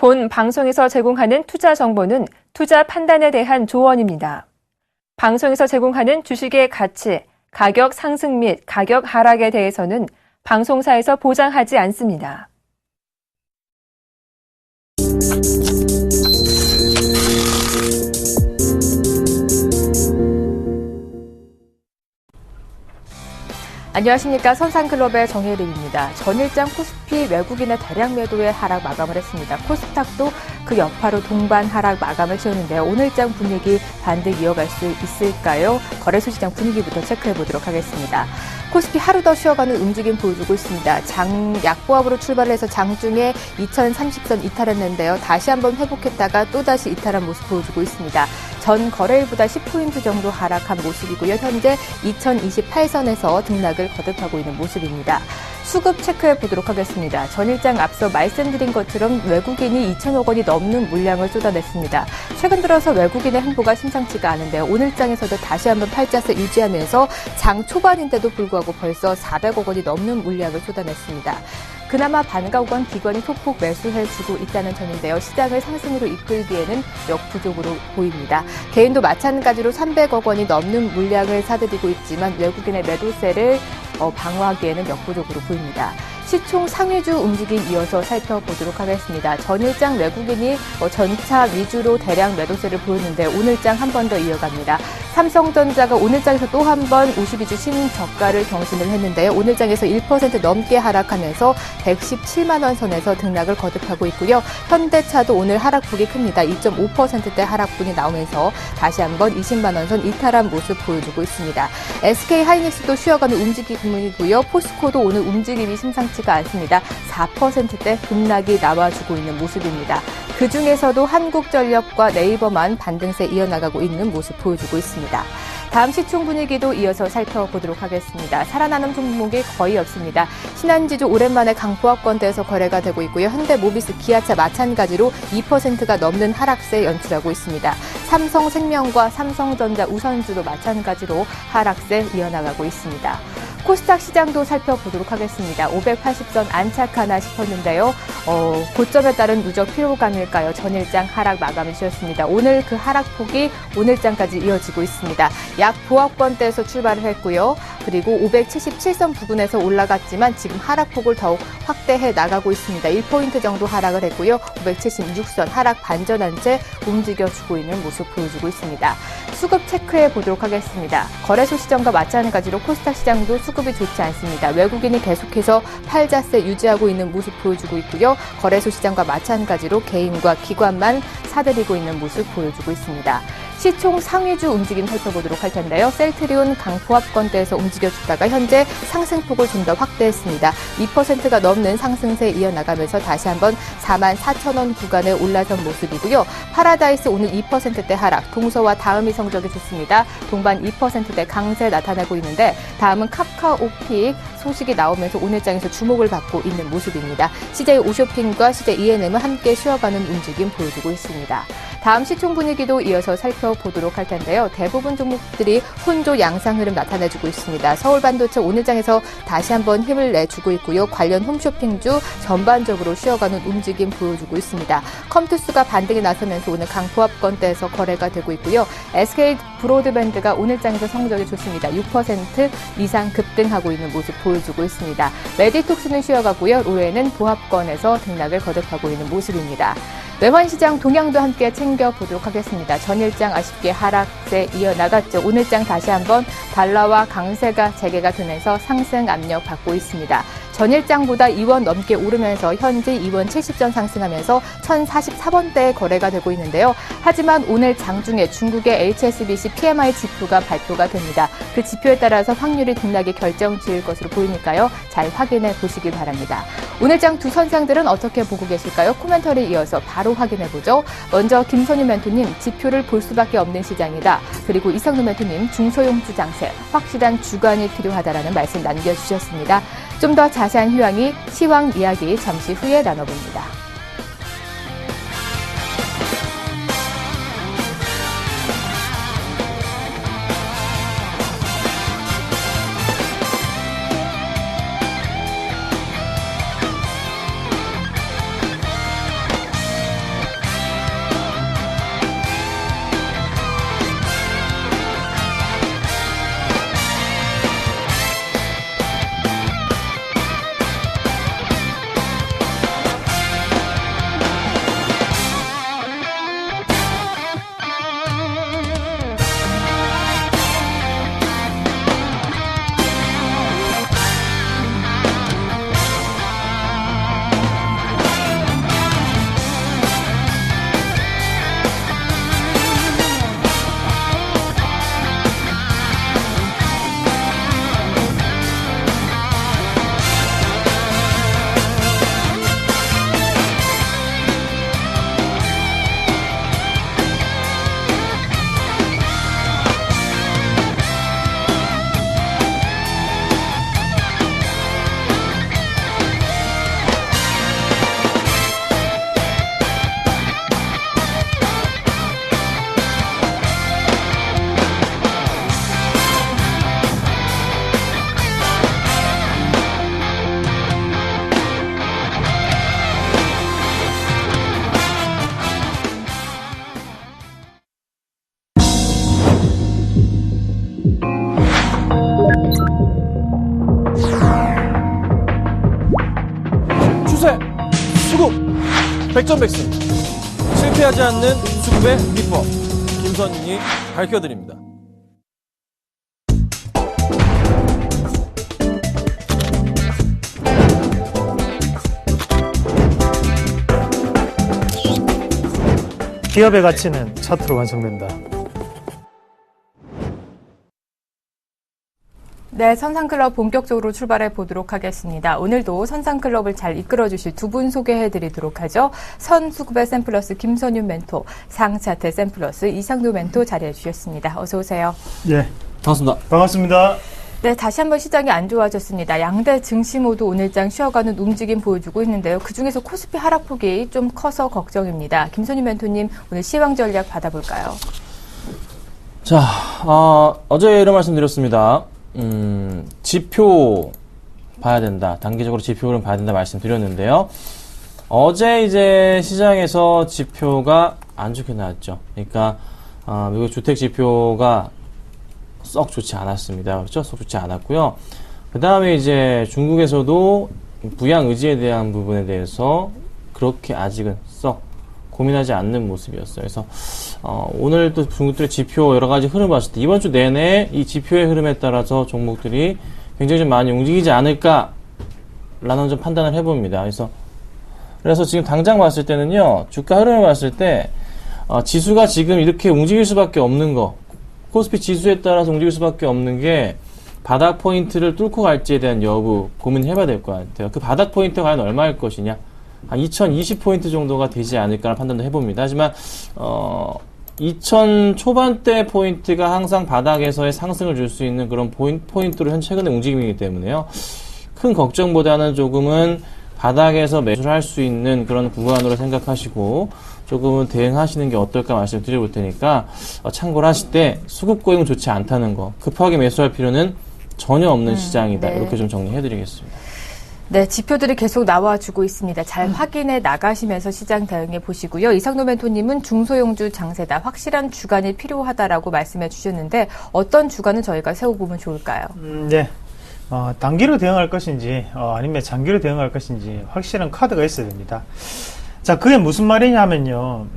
본 방송에서 제공하는 투자 정보는 투자 판단에 대한 조언입니다. 방송에서 제공하는 주식의 가치, 가격 상승 및 가격 하락에 대해서는 방송사에서 보장하지 않습니다. 안녕하십니까. 선상글로벌 정혜림입니다. 전일장 코스피 외국인의 대량 매도에 하락 마감을 했습니다. 코스닥도 그 여파로 동반 하락 마감을 지었는데요. 오늘장 분위기 반등 이어갈 수 있을까요? 거래소 시장 분위기부터 체크해 보도록 하겠습니다. 코스피 하루 더 쉬어가는 움직임 보여주고 있습니다. 장 약보합으로 출발을 해서 장중에 2030선 이탈했는데요. 다시 한번 회복했다가 또다시 이탈한 모습 보여주고 있습니다. 전 거래일보다 10포인트 정도 하락한 모습이고요. 현재 2028선에서 등락을 거듭하고 있는 모습입니다. 수급 체크해 보도록 하겠습니다. 전일장 앞서 말씀드린 것처럼 외국인이 2천억 원이 넘는 물량을 쏟아냈습니다. 최근 들어서 외국인의 행보가 심상치가 않은데요. 오늘장에서도 다시 한번 팔자세 유지하면서 장 초반인데도 불구하고 벌써 400억 원이 넘는 물량을 쏟아냈습니다. 그나마 반가우건 기관이 소폭 매수해주고 있다는 점인데요. 시장을 상승으로 이끌기에는 역부족으로 보입니다. 개인도 마찬가지로 300억 원이 넘는 물량을 사들이고 있지만 외국인의 매도세를 방어하기에는 역부족으로 보입니다. 시총 상위주 움직임 이어서 살펴보도록 하겠습니다. 전일장 외국인이 전차 위주로 대량 매도세를 보였는데 오늘장 한 번 더 이어갑니다. 삼성전자가 오늘장에서 또 한 번 52주 신저가를 경신을 했는데요. 오늘장에서 1% 넘게 하락하면서 117만 원 선에서 등락을 거듭하고 있고요. 현대차도 오늘 하락폭이 큽니다. 2.5%대 하락분이 나오면서 다시 한번 20만 원 선 이탈한 모습 보여주고 있습니다. SK하이닉스도 쉬어가는 움직임이고요. 포스코도 오늘 움직임이 심상치가 않습니다. 4%대 급락이 나와주고 있는 모습입니다. 그중에서도 한국전력과 네이버만 반등세 이어나가고 있는 모습 보여주고 있습니다. 다음 시총 분위기도 이어서 살펴보도록 하겠습니다. 살아나는 종목이 거의 없습니다. 신한지주 오랜만에 강보합권대에서 거래가 되고 있고요. 현대모비스, 기아차 마찬가지로 2%가 넘는 하락세 연출하고 있습니다. 삼성생명과 삼성전자, 우선주도 마찬가지로 하락세 이어나가고 있습니다. 코스닥 시장도 살펴보도록 하겠습니다. 580선 안착하나 싶었는데요. 고점에 따른 누적 피로감일까요? 전일장 하락 마감을 지었습니다. 오늘 그 하락폭이 오늘장까지 이어지고 있습니다. 약 보합권대에서 출발을 했고요. 그리고 577선 부근에서 올라갔지만 지금 하락폭을 더욱 확대해 나가고 있습니다. 1포인트 정도 하락을 했고요. 576선 하락 반전한 채 움직여주고 있는 모습 보여주고 있습니다. 수급 체크해 보도록 하겠습니다. 거래소 시장과 마찬가지로 코스닥 시장도 수급이 좋지 않습니다. 외국인이 계속해서 팔자세 유지하고 있는 모습 보여주고 있고요. 거래소 시장과 마찬가지로 개인과 기관만 사들이고 있는 모습 보여주고 있습니다. 시총 상위주 움직임 살펴보도록 할 텐데요. 셀트리온 강보합권대에서 움직여주다가 현재 상승폭을 좀 더 확대했습니다. 2%가 넘는 상승세 이어나가면서 다시 한번 44,000원 구간에 올라선 모습이고요. 파라다이스 오늘 2%대 하락, 동서와 다음이 성적이 좋습니다. 동반 2%대 강세 나타나고 있는데 다음은 카카오픽 소식이 나오면서 오늘장에서 주목을 받고 있는 모습입니다. CJ 오쇼핑과 CJ E&M은 함께 쉬어가는 움직임 보여주고 있습니다. 다음 시총 분위기도 이어서 살펴보도록 할 텐데요. 대부분 종목들이 혼조 양상 흐름 나타내주고 있습니다. 서울반도체 오늘장에서 다시 한번 힘을 내주고 있고요. 관련 홈쇼핑주 전반적으로 쉬어가는 움직임 보여주고 있습니다. 컴투스가 반등에 나서면서 오늘 강보합권대에서 거래가 되고 있고요. SK 브로드밴드가 오늘장에서 성적이 좋습니다. 6% 이상 급등하고 있는 모습 보여주고 있습니다. 메디톡스는 쉬어가고요. 로에는 보합권에서 등락을 거듭하고 있는 모습입니다. 외환시장 동향도 함께 챙겨보도록 하겠습니다. 전일장 아쉽게 하락세 이어나갔죠. 오늘장 다시 한번 달러와 강세가 재개가 되면서 상승 압력 받고 있습니다. 전일장보다 2원 넘게 오르면서 현재 2원 70전 상승하면서 1044번대에 거래가 되고 있는데요. 하지만 오늘 장중에 중국의 HSBC PMI 지표가 발표가 됩니다. 그 지표에 따라서 확률이 등락이 결정 지을 것으로 보이니까요. 잘 확인해 보시길 바랍니다. 오늘장 두 선상들은 어떻게 보고 계실까요? 코멘터리 이어서 바로 확인해보죠. 먼저 김선유 멘토님, 지표를 볼 수밖에 없는 시장이다. 그리고 이성루 멘토님, 중소형주 장세, 확실한 주관이 필요하다라는 말씀 남겨주셨습니다. 좀 더 자세한 시황 이야기 잠시 후에 나눠봅니다. 백전백승. 실패하지 않는 수급의 비법. 김선인이 밝혀드립니다. 기업의 가치는 차트로 완성된다. 네, 선상클럽 본격적으로 출발해 보도록 하겠습니다. 오늘도 선상클럽을 잘 이끌어 주실 두 분 소개해 드리도록 하죠. 선수급의 샘플러스 김선윤 멘토, 상차트 샘플러스 이상도 멘토 자리해 주셨습니다. 어서 오세요. 네, 반갑습니다. 반갑습니다. 네, 다시 한번 시장이 안 좋아졌습니다. 양대 증시 모두 오늘장 쉬어가는 움직임 보여주고 있는데요. 그중에서 코스피 하락폭이 좀 커서 걱정입니다. 김선윤 멘토님, 오늘 시황 전략 받아볼까요? 자, 어제 이런 말씀 드렸습니다. 지표 봐야 된다. 단기적으로 지표 흐름 봐야 된다 말씀드렸는데요. 어제 이제 시장에서 지표가 안 좋게 나왔죠. 그러니까 미국 주택 지표가 썩 좋지 않았습니다. 그렇죠? 썩 좋지 않았고요. 그 다음에 이제 중국에서도 부양 의지에 대한 부분에 대해서 그렇게 아직은 썩 고민하지 않는 모습이었어요. 그래서 오늘 또 중국들의 지표 여러 가지 흐름 봤을 때 이번 주 내내 이 지표의 흐름에 따라서 종목들이 굉장히 좀 많이 움직이지 않을까라는 좀 판단을 해봅니다. 그래서 지금 당장 봤을 때는요, 주가 흐름을 봤을 때 지수가 지금 이렇게 움직일 수밖에 없는 거, 코스피 지수에 따라서 움직일 수밖에 없는 게 바닥 포인트를 뚫고 갈지에 대한 여부 고민해봐야 될 것 같아요. 그 바닥 포인트가 과연 얼마일 것이냐? 한 2020포인트 정도가 되지 않을까라는 판단도 해봅니다. 하지만 2000 초반대 포인트가 항상 바닥에서의 상승을 줄 수 있는 그런 포인트로 현 최근의 움직임이기 때문에요. 큰 걱정보다는 조금은 바닥에서 매수를 할 수 있는 그런 구간으로 생각하시고 조금은 대응하시는 게 어떨까 말씀드려볼 테니까 참고를 하실 때 수급 고용 좋지 않다는 거, 급하게 매수할 필요는 전혀 없는 시장이다. 네. 이렇게 좀 정리해드리겠습니다. 네, 지표들이 계속 나와주고 있습니다. 잘 확인해 나가시면서 시장 대응해 보시고요. 이상도 멘토님은 중소형주 장세다. 확실한 주간이 필요하다라고 말씀해 주셨는데 어떤 주간은 저희가 세워보면 좋을까요? 네, 단기로 대응할 것인지 아니면 장기로 대응할 것인지 확실한 카드가 있어야 됩니다. 자, 그게 무슨 말이냐 하면요.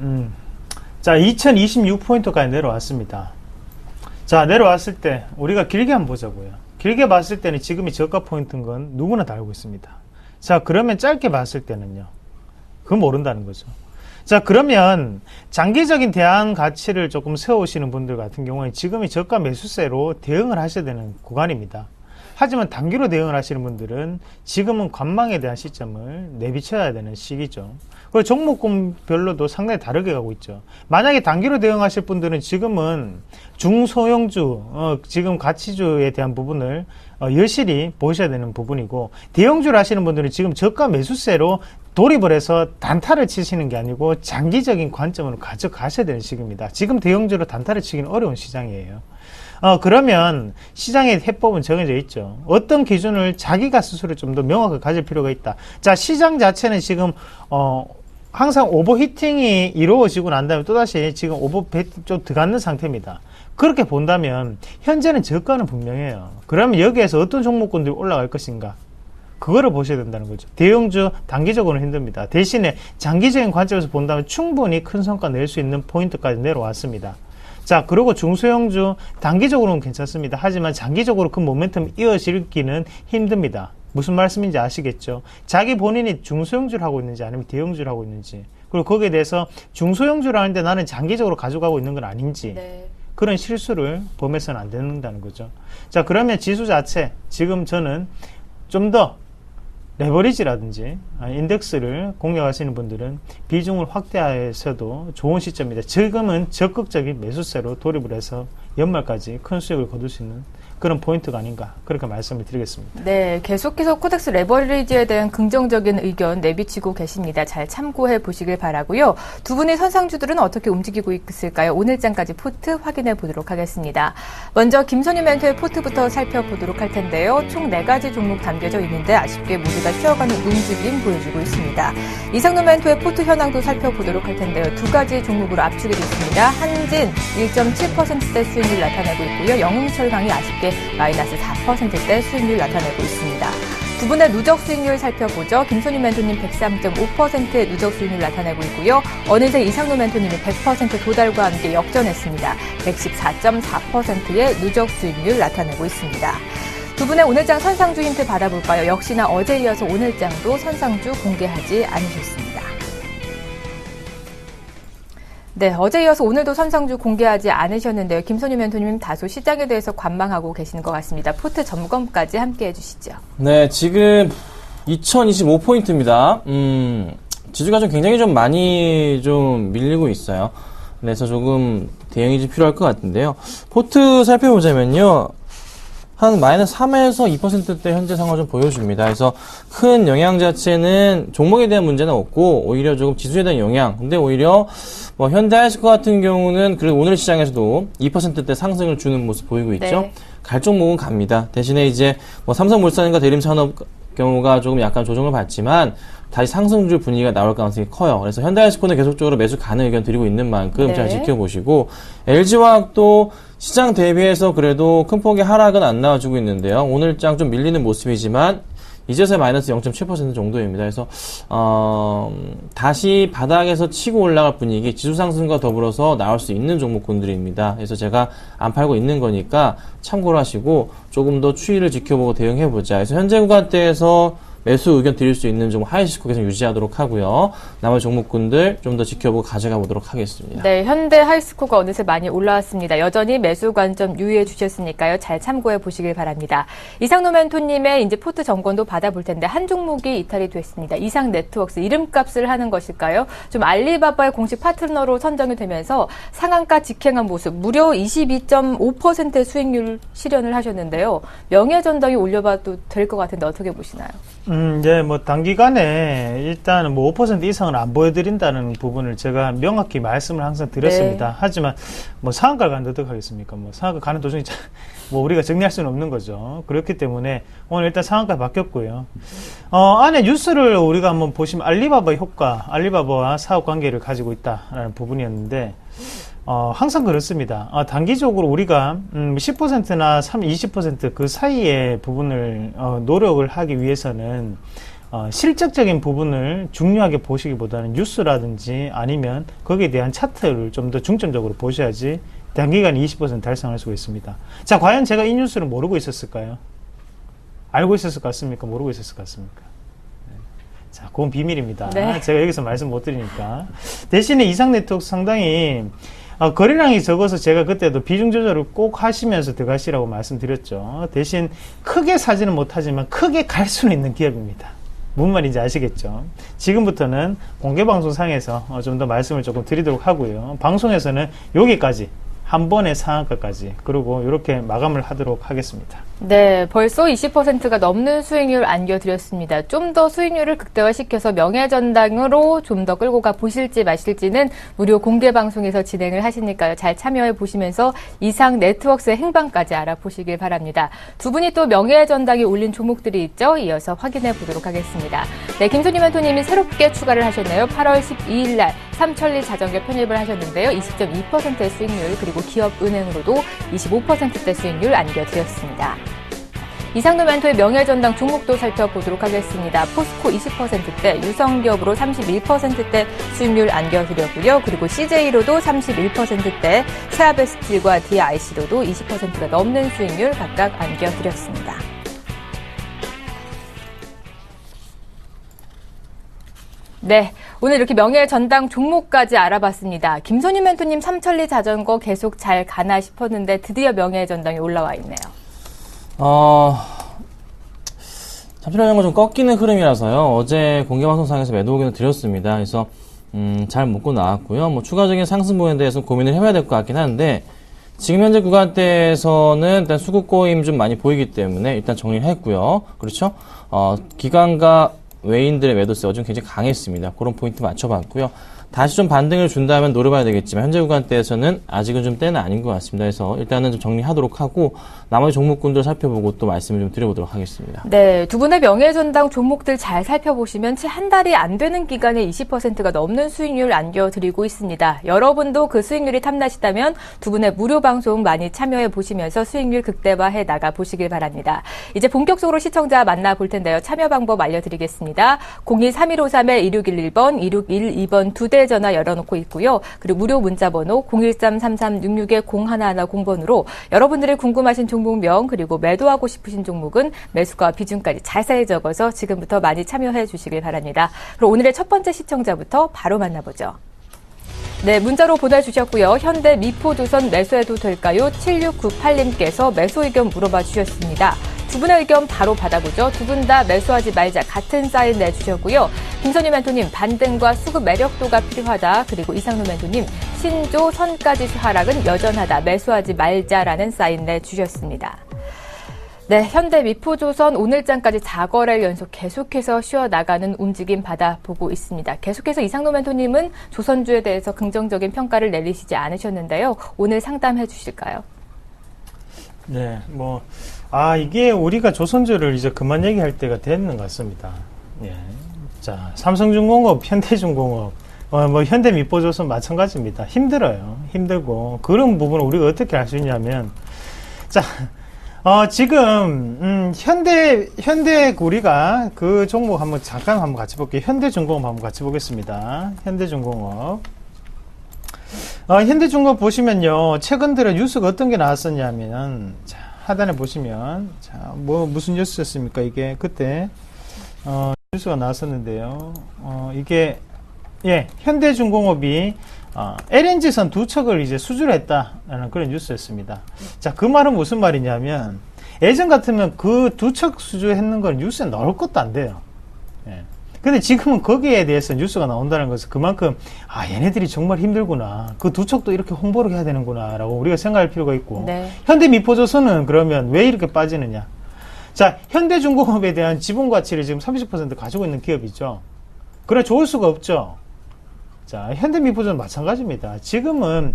자, 2026포인트까지 내려왔습니다. 자, 내려왔을 때 우리가 길게 한번 보자고요. 길게 봤을 때는 지금이 저가 포인트인 건 누구나 다 알고 있습니다. 자, 그러면 짧게 봤을 때는요. 그건 모른다는 거죠. 자, 그러면 장기적인 대안 가치를 조금 세우시는 분들 같은 경우에 지금이 저가 매수세로 대응을 하셔야 되는 구간입니다. 하지만 단기로 대응을 하시는 분들은 지금은 관망에 대한 시점을 내비쳐야 되는 시기죠. 그리고 종목군별로도 상당히 다르게 가고 있죠. 만약에 단기로 대응하실 분들은 지금은 중소형주, 지금 가치주에 대한 부분을 여실히 보셔야 되는 부분이고, 대형주를 하시는 분들은 지금 저가 매수세로 돌입을 해서 단타를 치시는 게 아니고 장기적인 관점으로 가져가셔야 되는 시기입니다. 지금 대형주로 단타를 치기는 어려운 시장이에요. 그러면 시장의 해법은 정해져 있죠. 어떤 기준을 자기가 스스로 좀 더 명확하게 가질 필요가 있다. 자, 시장 자체는 지금 항상 오버히팅이 이루어지고 난 다음에 또다시 지금 오버베팅 좀 들어가는 상태입니다. 그렇게 본다면 현재는 저가는 분명해요. 그러면 여기에서 어떤 종목군들이 올라갈 것인가? 그거를 보셔야 된다는 거죠. 대형주 단기적으로는 힘듭니다. 대신에 장기적인 관점에서 본다면 충분히 큰 성과 낼 수 있는 포인트까지 내려왔습니다. 자, 그리고 중소형주 단기적으로는 괜찮습니다. 하지만 장기적으로 그 모멘텀 이어지기는 힘듭니다. 무슨 말씀인지 아시겠죠? 자기 본인이 중소형주를 하고 있는지 아니면 대형주를 하고 있는지, 그리고 거기에 대해서 중소형주를 하는데 나는 장기적으로 가져가고 있는 건 아닌지, 네. 그런 실수를 범해서는 안 된다는 거죠. 자, 그러면 지수 자체 지금 저는 좀 더 레버리지라든지 인덱스를 공략하시는 분들은 비중을 확대해서도 좋은 시점입니다. 지금은 적극적인 매수세로 돌입을 해서 연말까지 큰 수익을 거둘 수 있는 그런 포인트가 아닌가, 그렇게 말씀을 드리겠습니다. 네, 계속해서 코덱스 레버리지에 대한 긍정적인 의견 내비치고 계십니다. 잘 참고해 보시길 바라고요. 두 분의 선상주들은 어떻게 움직이고 있을까요? 오늘장까지 포트 확인해 보도록 하겠습니다. 먼저 김선윤 멘토의 포트부터 살펴보도록 할 텐데요. 총 4가지 종목 담겨져 있는데 아쉽게 모두가 쉬어가는 움직임 보여주고 있습니다. 이상도 멘토의 포트 현황도 살펴보도록 할 텐데요. 2가지 종목으로 압축이 됐습니다. 한진 1.7%대 수익률 나타내고 있고요. 영흥철강이 아쉽게 마이너스 4%대 수익률 나타내고 있습니다. 두 분의 누적 수익률 살펴보죠. 김선희 멘토님 103.5%의 누적 수익률 나타내고 있고요. 어느새 이상로 멘토님이 100% 도달과 함께 역전했습니다. 114.4%의 누적 수익률 나타내고 있습니다. 두 분의 오늘장 선상주 힌트 받아볼까요? 역시나 어제 이어서 오늘장도 선상주 공개하지 않으셨습니다. 네, 어제 이어서 오늘도 선상주 공개하지 않으셨는데요. 김선희 멘토님 다소 시장에 대해서 관망하고 계시는 것 같습니다. 포트 점검까지 함께 해주시죠. 네, 지금 2025포인트입니다. 지수가 굉장히 많이 밀리고 있어요. 그래서 조금 대응이 좀 필요할 것 같은데요. 포트 살펴보자면요. 한 마이너스 3에서 2%대 현재 상황을 좀 보여줍니다. 그래서 큰 영향 자체는 종목에 대한 문제는 없고 오히려 조금 지수에 대한 영향. 근데 오히려 현대아이스코 같은 경우는 그래도 오늘 시장에서도 2%대 상승을 주는 모습 보이고 있죠. 네. 갈 종목은 갑니다. 대신에 이제 삼성물산과 대림산업 경우가 조금 약간 조정을 받지만 다시 상승줄 분위기가 나올 가능성이 커요. 그래서 현대아이스코는 계속적으로 매수 가능 의견 드리고 있는 만큼 네. 잘 지켜보시고 LG화학도 시장 대비해서 그래도 큰 폭의 하락은 안 나와주고 있는데요. 오늘장 좀 밀리는 모습이지만 이제서야 마이너스 0.7% 정도입니다. 그래서 다시 바닥에서 치고 올라갈 분위기, 지수 상승과 더불어서 나올 수 있는 종목군들입니다. 그래서 제가 안 팔고 있는 거니까 참고를 하시고 조금 더 추이를 지켜보고 대응해보자. 그래서 현재 구간대에서 매수 의견 드릴 수 있는 종목 하이시코 계속 유지하도록 하고요. 나머지 종목군들 좀 더 지켜보고 가져가 보도록 하겠습니다. 네, 현대 하이스코가 어느새 많이 올라왔습니다. 여전히 매수 관점 유의해 주셨으니까요. 잘 참고해 보시길 바랍니다. 이상노 멘토님의 이제 포트 점검도 받아볼 텐데 한 종목이 이탈이 됐습니다. 이상 네트워크스 이름값을 하는 것일까요? 좀 알리바바의 공식 파트너로 선정이 되면서 상한가 직행한 모습 무려 22.5%의 수익률 실현을 하셨는데요. 명예전당이 올려봐도 될 것 같은데 어떻게 보시나요? 이제 단기간에 일단은 5% 이상은 안 보여드린다는 부분을 제가 명확히 말씀을 항상 드렸습니다. 네. 하지만 상한가를 가는 듯 하겠습니까? 상한가 가는 도중에 우리가 정리할 수는 없는 거죠. 그렇기 때문에 오늘 일단 상한가 바뀌었고요. 안에 뉴스를 우리가 한번 보시면 알리바바 효과, 알리바바와 사업 관계를 가지고 있다라는 부분이었는데 항상 그렇습니다. 단기적으로 우리가 10%나 20% 그 사이의 부분을 노력을 하기 위해서는 실적적인 부분을 중요하게 보시기보다는 뉴스라든지 아니면 거기에 대한 차트를 좀 더 중점적으로 보셔야지 단기간에 20% 달성할 수가 있습니다. 자, 과연 제가 이 뉴스를 모르고 있었을까요? 알고 있었을 것 같습니까? 모르고 있었을 것 같습니까? 자, 그건 비밀입니다. 네. 제가 여기서 말씀 못 드리니까. 대신에 이상 네트워크 상당히 거래량이 적어서 제가 그때도 비중 조절을 꼭 하시면서 들어가시라고 말씀드렸죠. 대신 크게 사지는 못하지만 크게 갈 수는 있는 기업입니다. 무슨 말인지 아시겠죠? 지금부터는 공개방송상에서 좀 더 말씀을 조금 드리도록 하고요. 방송에서는 여기까지 한 번의 상한가까지 그리고 이렇게 마감을 하도록 하겠습니다. 네, 벌써 20%가 넘는 수익률 안겨드렸습니다. 좀 더 수익률을 극대화시켜서 명예전당으로 좀 더 끌고 가 보실지 마실지는 무료 공개 방송에서 진행을 하시니까요. 잘 참여해 보시면서 이상 네트워크스의 행방까지 알아보시길 바랍니다. 두 분이 또 명예전당에 올린 종목들이 있죠. 이어서 확인해 보도록 하겠습니다. 네, 김선희 멘토님이 새롭게 추가를 하셨네요. 8월 12일 날 삼천리 자전거 편입을 하셨는데요. 20.2%의 수익률 그리고 기업은행으로도 25%대 수익률 안겨드렸습니다. 이상노 멘토의 명예전당 종목도 살펴보도록 하겠습니다. 포스코 20%대, 유성기업으로 31%대 수익률 안겨드렸고요. 그리고 CJ로도 31%대, 세아베스틸과 DIC로도 20%가 넘는 수익률 각각 안겨드렸습니다. 네, 오늘 이렇게 명예전당 종목까지 알아봤습니다. 김선희 멘토님 삼천리 자전거 계속 잘 가나 싶었는데 드디어 명예전당이 올라와 있네요. 잠시만요. 자전거 좀 꺾이는 흐름이라서요. 어제 공개방송상에서 매도 의견을 드렸습니다. 그래서 잘 먹고 나왔고요. 추가적인 상승 부분에 대해서 고민을 해봐야 될 것 같긴 한데 지금 현재 구간대에서는 일단 수급 꼬임 좀 많이 보이기 때문에 일단 정리를 했고요. 그렇죠? 기관과 외인들의 매도세가 좀 굉장히 강했습니다. 그런 포인트 맞춰봤고요. 다시 좀 반등을 준다면 노려봐야 되겠지만 현재 구간대에서는 아직은 좀 때는 아닌 것 같습니다. 그래서 일단은 좀 정리하도록 하고 나머지 종목군들 살펴보고 또 말씀을 좀 드려보도록 하겠습니다. 네, 두 분의 명예전당 종목들 잘 살펴보시면 채 한 달이 안 되는 기간에 20%가 넘는 수익률 안겨드리고 있습니다. 여러분도 그 수익률이 탐나시다면 두 분의 무료 방송 많이 참여해 보시면서 수익률 극대화해 나가 보시길 바랍니다. 이제 본격적으로 시청자 만나볼 텐데요. 참여 방법 알려드리겠습니다. 02-3153-2611번, 2612번 두 대 전화 열어놓고 있고요. 그리고 무료 문자번호 013-3366-0110번으로 여러분들의 궁금하신 종목명 그리고 매도하고 싶으신 종목은 매수가 비중까지 자세히 적어서 지금부터 많이 참여해 주시길 바랍니다. 그럼 오늘의 첫 번째 시청자부터 바로 만나보죠. 네, 문자로 보내주셨고요. 현대 미포조선 매수해도 될까요? 7698님께서 매수 의견 물어봐 주셨습니다. 두 분의 의견 바로 받아보죠. 두 분 다 매수하지 말자 같은 사인 내주셨고요. 김선희 멘토님 반등과 수급 매력도가 필요하다. 그리고 이상로 멘토님 신조 선까지 하락은 여전하다. 매수하지 말자라는 사인 내주셨습니다. 네, 현대 미포조선 오늘장까지 4거래일 연속 계속해서 쉬어나가는 움직임 받아보고 있습니다. 계속해서 이상로 멘토님은 조선주에 대해서 긍정적인 평가를 내리시지 않으셨는데요. 오늘 상담해 주실까요? 네, 이게 우리가 조선주를 이제 그만 얘기할 때가 됐는 것 같습니다. 예. 자, 삼성중공업, 현대중공업, 현대미포조선 마찬가지입니다. 힘들어요. 힘들고. 그런 부분을 우리가 어떻게 할 수 있냐면, 자, 지금, 현대, 우리가 그 종목 잠깐 한번 같이 볼게요. 현대중공업 한번 같이 보겠습니다. 현대중공업. 현대중공업 보시면요. 최근 들어 뉴스가 어떤 게 나왔었냐면, 자, 하단에 보시면, 자, 무슨 뉴스였습니까? 이게, 그때, 뉴스가 나왔었는데요. 현대중공업이, LNG선 2척을 이제 수주를 했다라는 그런 뉴스였습니다. 자, 그 말은 무슨 말이냐면, 예전 같으면 그 2척 수주했는 건 뉴스에 나올 것도 안 돼요. 예. 근데 지금은 거기에 대해서 뉴스가 나온다는 것은 그만큼, 얘네들이 정말 힘들구나. 그 2척도 이렇게 홍보를 해야 되는구나. 라고 우리가 생각할 필요가 있고. 네. 현대미포조선은 그러면 왜 이렇게 빠지느냐. 자, 현대중공업에 대한 지분 가치를 지금 30% 가지고 있는 기업이죠. 그래, 좋을 수가 없죠. 자, 현대미포조는 마찬가지입니다. 지금은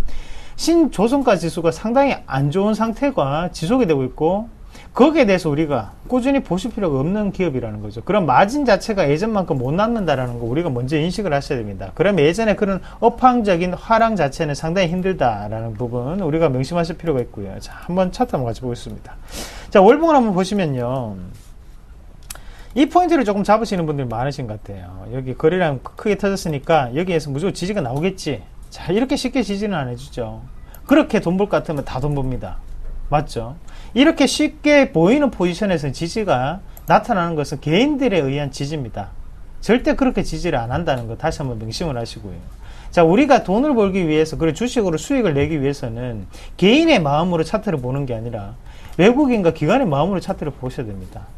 신조선가 지수가 상당히 안 좋은 상태가 지속이 되고 있고, 거기에 대해서 우리가 꾸준히 보실 필요가 없는 기업이라는 거죠. 그럼 마진 자체가 예전만큼 못 남는다라는 거 우리가 먼저 인식을 하셔야 됩니다. 그러면 예전에 그런 업황적인 화랑 자체는 상당히 힘들다라는 부분 우리가 명심하실 필요가 있고요. 자, 한번 차트 한번 같이 보겠습니다. 자, 월봉을 한번 보시면요. 이 포인트를 조금 잡으시는 분들이 많으신 것 같아요. 여기 거래량 크게 터졌으니까 여기에서 무조건 지지가 나오겠지. 자, 이렇게 쉽게 지지는 안 해주죠. 그렇게 돈 벌 것 같으면 다 돈 법니다. 맞죠? 이렇게 쉽게 보이는 포지션에서 지지가 나타나는 것은 개인들에 의한 지지입니다. 절대 그렇게 지지를 안 한다는 거 다시 한번 명심을 하시고요. 자, 우리가 돈을 벌기 위해서, 그리고 주식으로 수익을 내기 위해서는 개인의 마음으로 차트를 보는 게 아니라 외국인과 기관의 마음으로 차트를 보셔야 됩니다.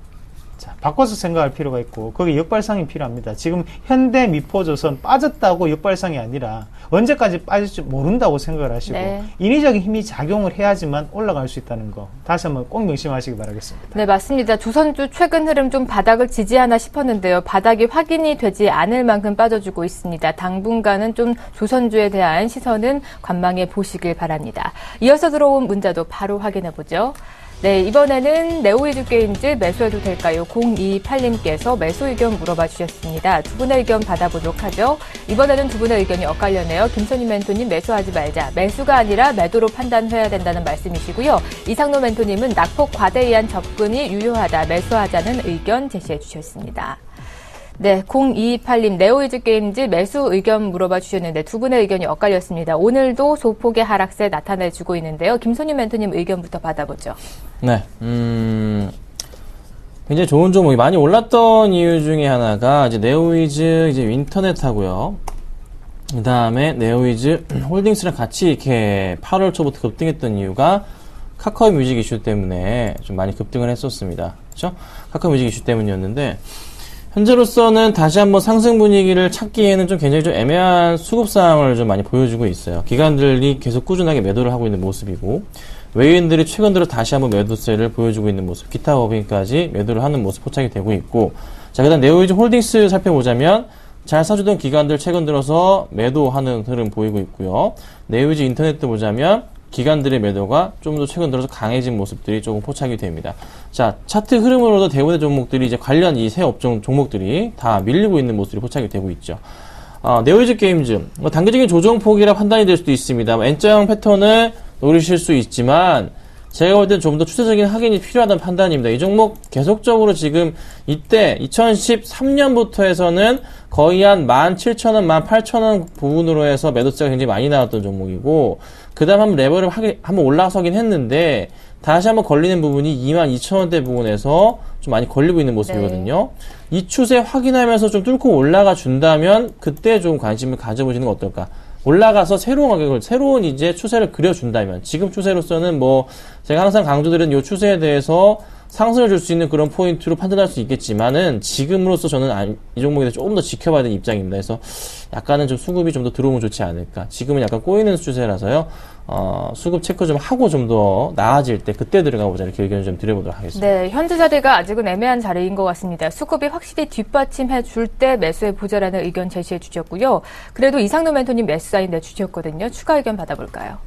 자, 바꿔서 생각할 필요가 있고, 거기 역발상이 필요합니다. 지금 현대미포조선 빠졌다고 역발상이 아니라 언제까지 빠질지 모른다고 생각을 하시고, 네. 인위적인 힘이 작용을 해야지만 올라갈 수 있다는 거 다시 한번 꼭 명심하시기 바라겠습니다. 네, 맞습니다. 조선주 최근 흐름 좀 바닥을 지지하나 싶었는데요. 바닥이 확인이 되지 않을 만큼 빠져주고 있습니다. 당분간은 좀 조선주에 대한 시선은 관망해 보시길 바랍니다. 이어서 들어온 문자도 바로 확인해 보죠. 네, 이번에는 네오이즈게임즈 매수해도 될까요? 0228님께서 매수 의견 물어봐 주셨습니다. 두 분의 의견 받아보도록 하죠. 이번에는 두 분의 의견이 엇갈렸네요. 김선희 멘토님 매수하지 말자. 매수가 아니라 매도로 판단해야 된다는 말씀이시고요. 이상로 멘토님은 낙폭 과대의한 접근이 유효하다. 매수하자는 의견 제시해 주셨습니다. 네, 0228님 네오이즈게임즈 매수 의견 물어봐 주셨는데 두 분의 의견이 엇갈렸습니다. 오늘도 소폭의 하락세 나타내주고 있는데요. 김선희 멘토님 의견부터 받아보죠. 네, 굉장히 좋은 종목이 많이 올랐던 이유 중에 하나가 이제 네오이즈 이제 인터넷 하고요. 그 다음에 네오이즈 홀딩스랑 같이 이렇게 8월 초부터 급등했던 이유가 카카오 뮤직 이슈 때문에 좀 많이 급등을 했었습니다. 그렇죠? 카카오 뮤직 이슈 때문이었는데 현재로서는 다시 한번 상승 분위기를 찾기에는 좀 굉장히 좀 애매한 수급 상황을 좀 많이 보여주고 있어요. 기관들이 계속 꾸준하게 매도를 하고 있는 모습이고 외인들이 최근 들어 다시 한번 매도세를 보여주고 있는 모습, 기타 법인까지 매도를 하는 모습 포착이 되고 있고, 자, 그다음 네오이즈 홀딩스 살펴보자면 잘 사주던 기관들 최근 들어서 매도하는 흐름 보이고 있고요. 내외지 인터넷도 보자면 기관들의 매도가 좀 더 최근 들어서 강해진 모습들이 조금 포착이 됩니다. 자, 차트 흐름으로도 대부분의 종목들이 이제 관련 이 새 업종 종목들이 다 밀리고 있는 모습이 포착이 되고 있죠. 네오이즈 게임즈, 단기적인 조정폭이라 판단이 될 수도 있습니다. N자형 패턴을 노리실 수 있지만, 제가 볼 때는 좀 더 추세적인 확인이 필요하다는 판단입니다. 이 종목 계속적으로 지금 이때 2013년부터 해서는 거의 한 17,000원, 18,000원 부분으로 해서 매도세가 굉장히 많이 나왔던 종목이고, 그 다음 한번 레벨을 한번 올라서긴 했는데, 다시 한번 걸리는 부분이 22,000원대 부분에서 좀 많이 걸리고 있는 모습이거든요. 네. 이 추세 확인하면서 좀 뚫고 올라가 준다면, 그때 좀 관심을 가져보시는 건 어떨까? 올라가서 새로운 가격을, 새로운 이제 추세를 그려준다면, 지금 추세로서는 제가 항상 강조드리는 이 추세에 대해서 상승을 줄 수 있는 그런 포인트로 판단할 수 있겠지만은, 지금으로서 저는 이 종목에 대해서 조금 더 지켜봐야 되는 입장입니다. 그래서 약간은 좀 수급이 좀 더 들어오면 좋지 않을까. 지금은 약간 꼬이는 추세라서요, 수급 체크 좀 하고 좀 더 나아질 때 그때 들어가 보자 이렇게 의견을 좀 드려보도록 하겠습니다. 네, 현재 자리가 아직은 애매한 자리인 것 같습니다. 수급이 확실히 뒷받침해 줄 때 매수해 보자라는 의견 제시해 주셨고요. 그래도 이상노 멘토님 매수 사인 내주셨거든요. 추가 의견 받아볼까요?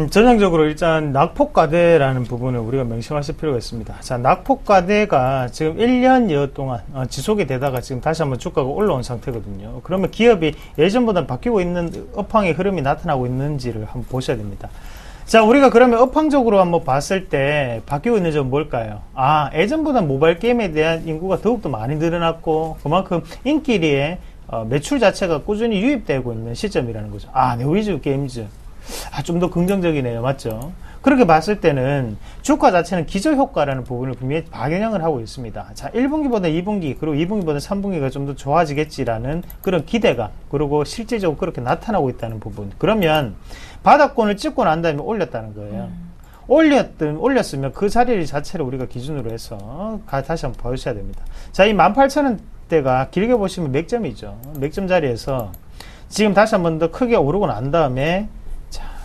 전형적으로 일단 낙폭과대라는 부분을 우리가 명심하실 필요가 있습니다. 자, 낙폭과대가 지금 1년여 동안 지속이 되다가 지금 다시 한번 주가가 올라온 상태거든요. 그러면 기업이 예전보다 바뀌고 있는 업황의 흐름이 나타나고 있는지를 한번 보셔야 됩니다. 자, 우리가 그러면 업황적으로 한번 봤을 때 바뀌고 있는 점은 뭘까요? 예전보다 모바일 게임에 대한 인구가 더욱더 많이 늘어났고, 그만큼 인기리에 매출 자체가 꾸준히 유입되고 있는 시점이라는 거죠. 네오이즈 게임즈. 좀 더 긍정적이네요. 맞죠? 그렇게 봤을 때는 주가 자체는 기저효과라는 부분을 분명히 반영을 하고 있습니다. 자, 1분기보다 2분기, 그리고 2분기보다 3분기가 좀 더 좋아지겠지라는 그런 기대가, 그리고 실제적으로 그렇게 나타나고 있다는 부분. 그러면 바닥권을 찍고 난 다음에 올렸다는 거예요. 올렸으면 그 자리 자체를 우리가 기준으로 해서 다시 한번 봐주셔야 됩니다. 자, 이 18,000원대가 길게 보시면 맥점이죠. 맥점 자리에서 지금 다시 한번 더 크게 오르고 난 다음에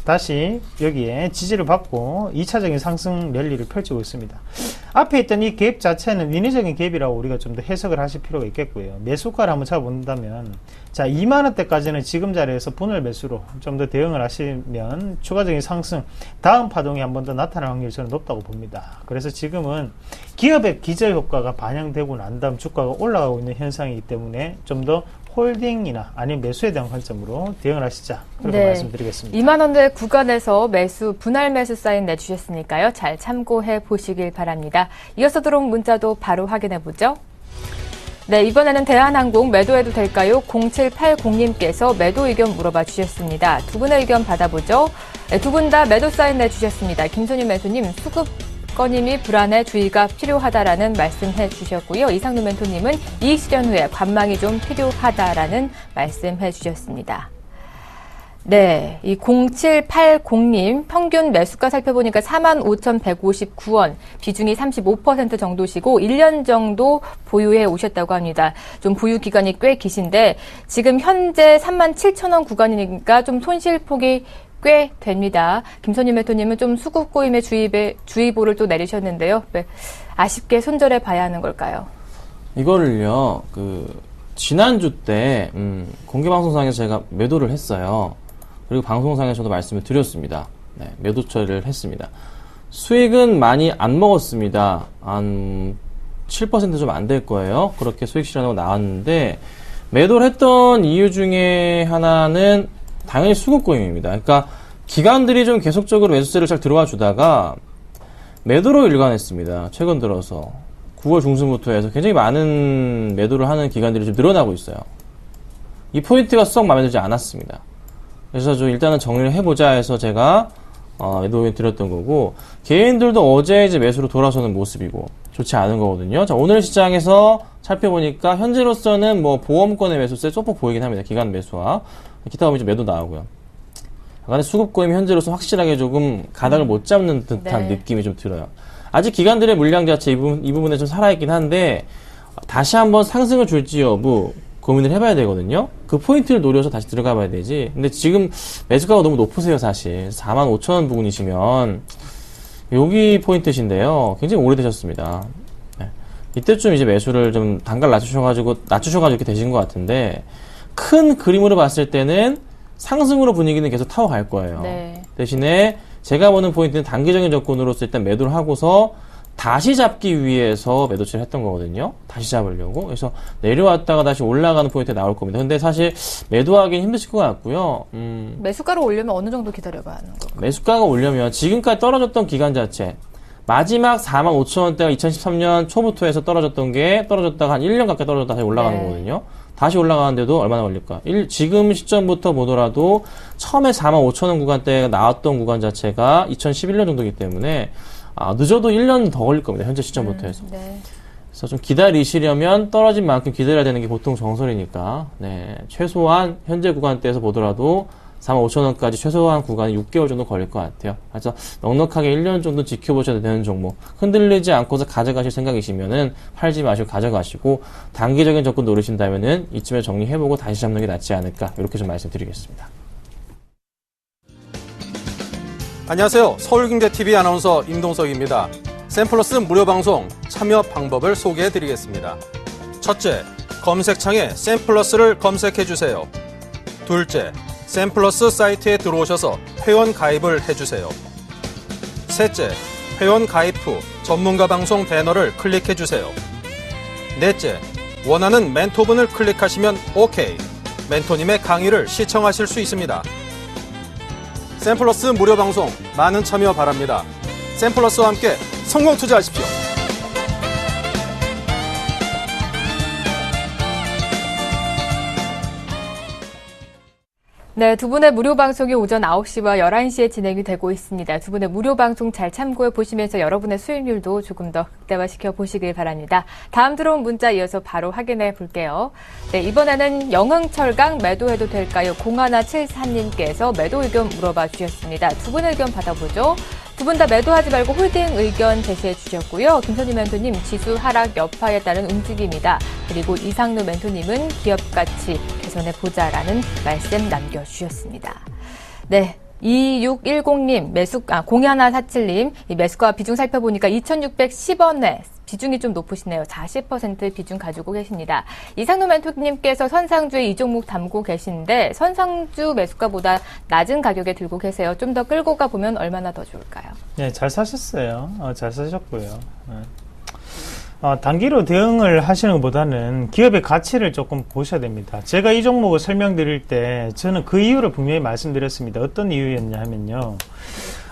다시 여기에 지지를 받고 2차적인 상승 랠리를 펼치고 있습니다. 앞에 있던 이 갭 자체는 인위적인 갭이라고 우리가 좀 더 해석을 하실 필요가 있겠고요. 매수가를 한번 잡아본다면, 자, 2만원대까지는 지금 자리에서 분할 매수로 좀 더 대응을 하시면 추가적인 상승, 다음 파동이 한 번 더 나타날 확률이 저는 높다고 봅니다. 그래서 지금은 기업의 기저효과가 반영되고 난 다음 주가가 올라가고 있는 현상이기 때문에 좀 더 홀딩이나 아니면 매수에 대한 관점으로 대응을 하시자. 그렇게 말씀드리겠습니다. 2만원대 구간에서 분할 매수 사인 내주셨으니까요. 잘 참고해 보시길 바랍니다. 이어서 들어온 문자도 바로 확인해 보죠. 네, 이번에는 대한항공 매도해도 될까요? 0780님께서 매도 의견 물어봐 주셨습니다. 두 분의 의견 받아보죠. 네, 두 분 다 매도 사인 내주셨습니다. 김선희 매수님, 수급 건임이 불안해 주의가 필요하다라는 말씀해 주셨고요. 이상노 멘토님은 이익 실현 후에 관망이 좀 필요하다라는 말씀해 주셨습니다. 네, 이 0780님 평균 매수가 살펴보니까 45,159원, 비중이 35% 정도시고 1년 정도 보유해 오셨다고 합니다. 좀 보유 기간이 꽤 기신데 지금 현재 37,000원 구간이니까 좀 손실폭이 꽤 됩니다. 김선희 매토님은 좀 수급 고임의 주의보를 또 내리셨는데요. 왜 아쉽게 손절해 봐야 하는 걸까요? 이거를요, 지난주 때, 공개방송상에서 제가 매도를 했어요. 그리고 방송상에서도 말씀을 드렸습니다. 네, 매도 처리를 했습니다. 수익은 많이 안 먹었습니다. 한 7% 좀 안 될 거예요. 그렇게 수익 실현하고 나왔는데, 매도를 했던 이유 중에 하나는 당연히 수급 고임입니다. 그러니까 기관들이 좀 계속적으로 매수세를 잘 들어와 주다가 매도로 일관했습니다. 최근 들어서 9월 중순부터 해서 굉장히 많은 매도를 하는 기관들이 좀 늘어나고 있어요. 이 포인트가 썩 마음에 들지 않았습니다. 그래서 좀 일단은 정리를 해보자 해서 제가 매도에 드렸던 거고, 개인들도 어제 이제 매수로 돌아서는 모습이고 좋지 않은 거거든요. 자, 오늘 시장에서 살펴보니까 현재로서는 보험권의 매수세 소폭 보이긴 합니다. 기관 매수와 기타 보면 좀 매도 나오고요. 약간의 수급 고임이 현재로서 확실하게 조금 가닥을 못 잡는 듯한 느낌이 좀 들어요. 아직 기관들의 물량 자체 이 부분에 좀 살아있긴 한데 다시 한번 상승을 줄지 여부 고민을 해봐야 되거든요. 그 포인트를 노려서 다시 들어가 봐야 되지. 근데 지금 매수가가 너무 높으세요, 사실. 45,000원 부근이시면 여기 포인트신데요. 굉장히 오래되셨습니다. 네. 이때쯤 이제 매수를 좀 단가를 낮추셔가지고 이렇게 되신 것 같은데, 큰 그림으로 봤을 때는 상승으로 분위기는 계속 타고 갈 거예요. 네. 대신에 제가 보는 포인트는 단기적인 접근으로서 일단 매도를 하고서 다시 잡기 위해서 매도치를 했던 거거든요. 다시 잡으려고. 그래서 내려왔다가 다시 올라가는 포인트에 나올 겁니다. 근데 사실 매도하기는 힘드실 것 같고요. 매수가를 오려면 어느 정도 기다려봐야 하는 거예요? 매수가가 오려면 지금까지 떨어졌던 기간 자체, 마지막 45,000원대가 2013년 초부터 해서 떨어졌다가 한 1년 가까이 떨어졌다 다시 올라가는 네. 거거든요. 다시 올라가는데도 얼마나 걸릴까? 지금 시점부터 보더라도 처음에 45,000원 구간대가 나왔던 구간 자체가 2011년 정도이기 때문에 늦어도 1년 더 걸릴 겁니다. 현재 시점부터 해서. 네. 그래서 좀 기다리시려면 떨어진 만큼 기다려야 되는 게 보통 정설이니까, 네, 최소한 현재 구간대에서 보더라도 45,000원까지 최소한 구간이 6개월 정도 걸릴 것 같아요. 그래서 넉넉하게 1년 정도 지켜보셔야 되는 종목, 흔들리지 않고서 가져가실 생각이시면은 팔지 마시고 가져가시고, 단기적인 접근 노리신다면은 이쯤에 정리해보고 다시 잡는 게 낫지 않을까, 이렇게 좀 말씀드리겠습니다. 안녕하세요. 서울경제TV 아나운서 임동석입니다. 샘플러스 무료 방송 참여 방법을 소개해 드리겠습니다. 첫째, 검색창에 샘플러스를 검색해 주세요. 둘째, 샘플러스 사이트에 들어오셔서 회원 가입을 해주세요. 셋째, 회원 가입 후 전문가 방송 배너를 클릭해 주세요. 넷째, 원하는 멘토분을 클릭하시면 OK. 멘토님의 강의를 시청하실 수 있습니다. 샘플러스 무료 방송 많은 참여 바랍니다. 샘플러스와 함께 성공 투자하십시오. 네, 두 분의 무료 방송이 오전 9시와 11시에 진행이 되고 있습니다. 두 분의 무료 방송 잘 참고해 보시면서 여러분의 수익률도 조금 더 극대화시켜 보시길 바랍니다. 다음 들어온 문자 이어서 바로 확인해 볼게요. 네, 이번에는 영흥철강 매도해도 될까요? 0174님께서 매도 의견 물어봐 주셨습니다. 두 분의 의견 받아보죠. 두 분 다 매도하지 말고 홀딩 의견 제시해 주셨고요. 김선희 멘토님 지수 하락 여파에 따른 움직임이다. 그리고 이상루 멘토님은 기업 가치 개선해 보자라는 말씀 남겨주셨습니다. 네. 2610님, 0147님, 이 매수가 비중 살펴보니까 2,610원에 비중이 좀 높으시네요. 40% 비중 가지고 계십니다. 이상노 멘토님께서 선상주에 이 종목 담고 계신데 선상주 매수가보다 낮은 가격에 들고 계세요. 좀 더 끌고 가보면 얼마나 더 좋을까요? 네, 잘 사셨어요. 잘 사셨고요. 네. 단기로 대응을 하시는 것보다는 기업의 가치를 조금 보셔야 됩니다. 제가 이 종목을 설명드릴 때 저는 그 이유를 분명히 말씀드렸습니다. 어떤 이유였냐 하면요.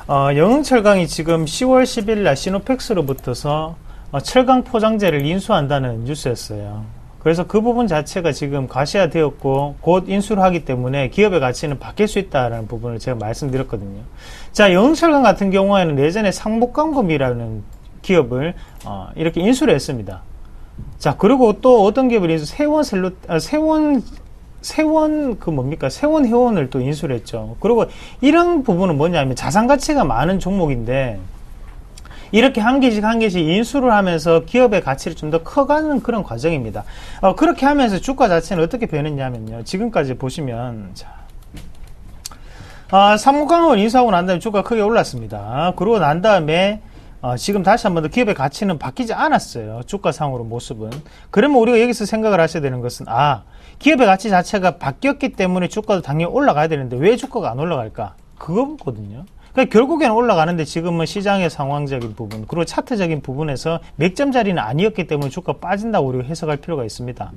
영흥철강이 지금 10월 10일 날 시노펙스로부터서 철강 포장재를 인수한다는 뉴스였어요. 그래서 그 부분 자체가 지금 가시화되었고 곧 인수를 하기 때문에 기업의 가치는 바뀔 수 있다는 부분을 제가 말씀드렸거든요. 자, 영흥철강 같은 경우에는 예전에 상목광금이라는 기업을 이렇게 인수를 했습니다. 자, 그리고 또 어떤 기업을 세원 회원을 또 인수를 했죠. 그리고 이런 부분은 뭐냐면 자산 가치가 많은 종목인데 이렇게 한 개씩 인수를 하면서 기업의 가치를 좀 더 커가는 그런 과정입니다. 그렇게 하면서 주가 자체는 어떻게 변했냐면요. 지금까지 보시면, 자, 상무광을 인수하고 난 다음에 주가가 크게 올랐습니다. 그러고 난 다음에 지금 다시 한 번 더 기업의 가치는 바뀌지 않았어요. 주가상으로 모습은. 그러면 우리가 여기서 생각을 하셔야 되는 것은 기업의 가치 자체가 바뀌었기 때문에 주가도 당연히 올라가야 되는데 왜 주가가 안 올라갈까? 그거거든요. 그러니까 결국에는 올라가는데 지금은 시장의 상황적인 부분 그리고 차트적인 부분에서 맥점자리는 아니었기 때문에 주가 빠진다고 우리가 해석할 필요가 있습니다.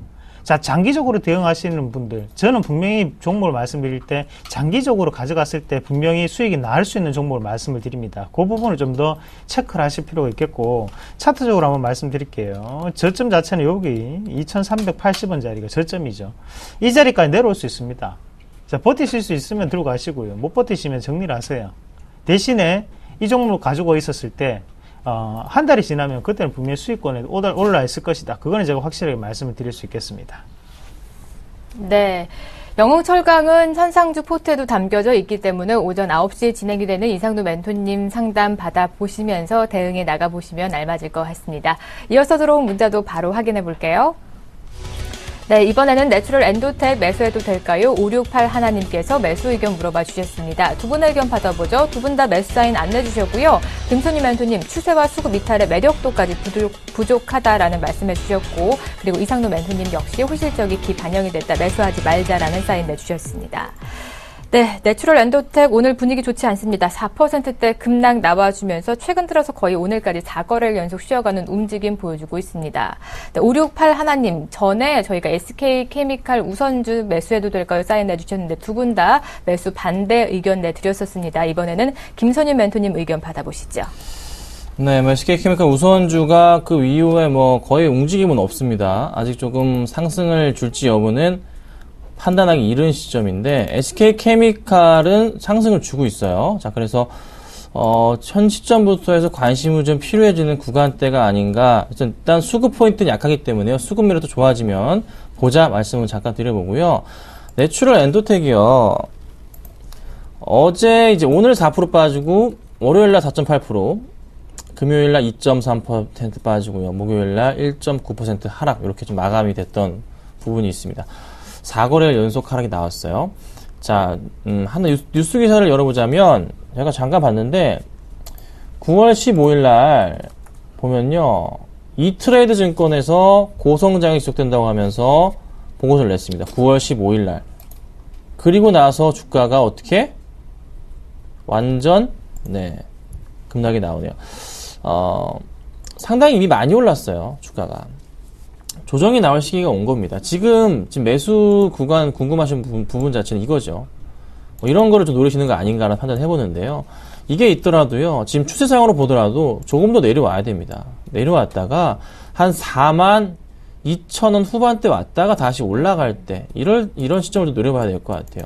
자, 장기적으로 대응하시는 분들, 저는 분명히 종목을 말씀드릴 때 장기적으로 가져갔을 때 분명히 수익이 나을 수 있는 종목을 말씀을 드립니다. 그 부분을 좀 더 체크를 하실 필요가 있겠고, 차트적으로 한번 말씀드릴게요. 저점 자체는 여기 2380원 자리가 저점이죠. 이 자리까지 내려올 수 있습니다. 자, 버티실 수 있으면 들고 가시고요. 못 버티시면 정리를 하세요. 대신에 이 종목을 가지고 있었을 때 한 달이 지나면 그때는 분명히 수익권에 올라 있을 것이다. 그거는 제가 확실하게 말씀을 드릴 수 있겠습니다. 네. 영흥철강은 선상주 포트에도 담겨져 있기 때문에 오전 9시에 진행이 되는 이상루 멘토님 상담 받아보시면서 대응해 나가보시면 알맞을 것 같습니다. 이어서 들어온 문자도 바로 확인해 볼게요. 네, 이번에는 내추럴 엔도텍 매수해도 될까요? 568 하나님께서 매수 의견 물어봐 주셨습니다. 두 분의 의견 받아보죠. 두 분 다 매수 사인 안 내주셨고요. 김선희 멘토님, 추세와 수급 이탈의 매력도까지 부족하다라는 말씀해 주셨고, 그리고 이상노 멘토님 역시 호실적이 기 반영이 됐다. 매수하지 말자라는 사인 내주셨습니다. 네, 내추럴 엔도텍 오늘 분위기 좋지 않습니다. 4%대 급락 나와주면서 최근 들어서 거의 오늘까지 4거래를 연속 쉬어가는 움직임 보여주고 있습니다. 네, 568 하나님, 전에 저희가 SK케미칼 우선주 매수해도 될까요? 사인 내주셨는데 두 분 다 매수 반대 의견 내드렸었습니다. 이번에는 김선희 멘토님 의견 받아보시죠. 네, SK케미칼 우선주가 그 이후에 거의 움직임은 없습니다. 아직 조금 상승을 줄지 여부는 판단하기 이른 시점인데, SK케미칼은 상승을 주고 있어요. 자, 그래서, 현 시점부터 해서 관심이 좀 필요해지는 구간대가 아닌가. 일단 수급 포인트는 약하기 때문에요. 수급미라도 좋아지면 보자 말씀을 잠깐 드려보고요. 내추럴 엔도텍이요. 어제 오늘 4% 빠지고, 월요일날 4.8%, 금요일날 2.3% 빠지고요. 목요일날 1.9% 하락, 이렇게 좀 마감이 됐던 부분이 있습니다. 4거래일 연속 하락이 나왔어요. 자, 하나 뉴스 기사를 열어보자면, 제가 잠깐 봤는데, 9월 15일 날 보면요, 이트레이드 증권에서 고성장이 지속된다고 하면서 보고서를 냈습니다. 9월 15일 날. 그리고 나서 주가가 어떻게? 완전, 급락이 나오네요. 상당히 이미 많이 올랐어요, 주가가. 조정이 나올 시기가 온 겁니다. 지금 매수 구간 궁금하신 부분 자체는 이거죠. 이런 거를 좀 노리시는 거 아닌가라는 판단을 해보는데요. 이게 있더라도요, 지금 추세상으로 보더라도 조금 더 내려와야 됩니다. 내려왔다가 한 42,000원 후반대 왔다가 다시 올라갈 때, 이런 시점을 좀 노려봐야 될 것 같아요.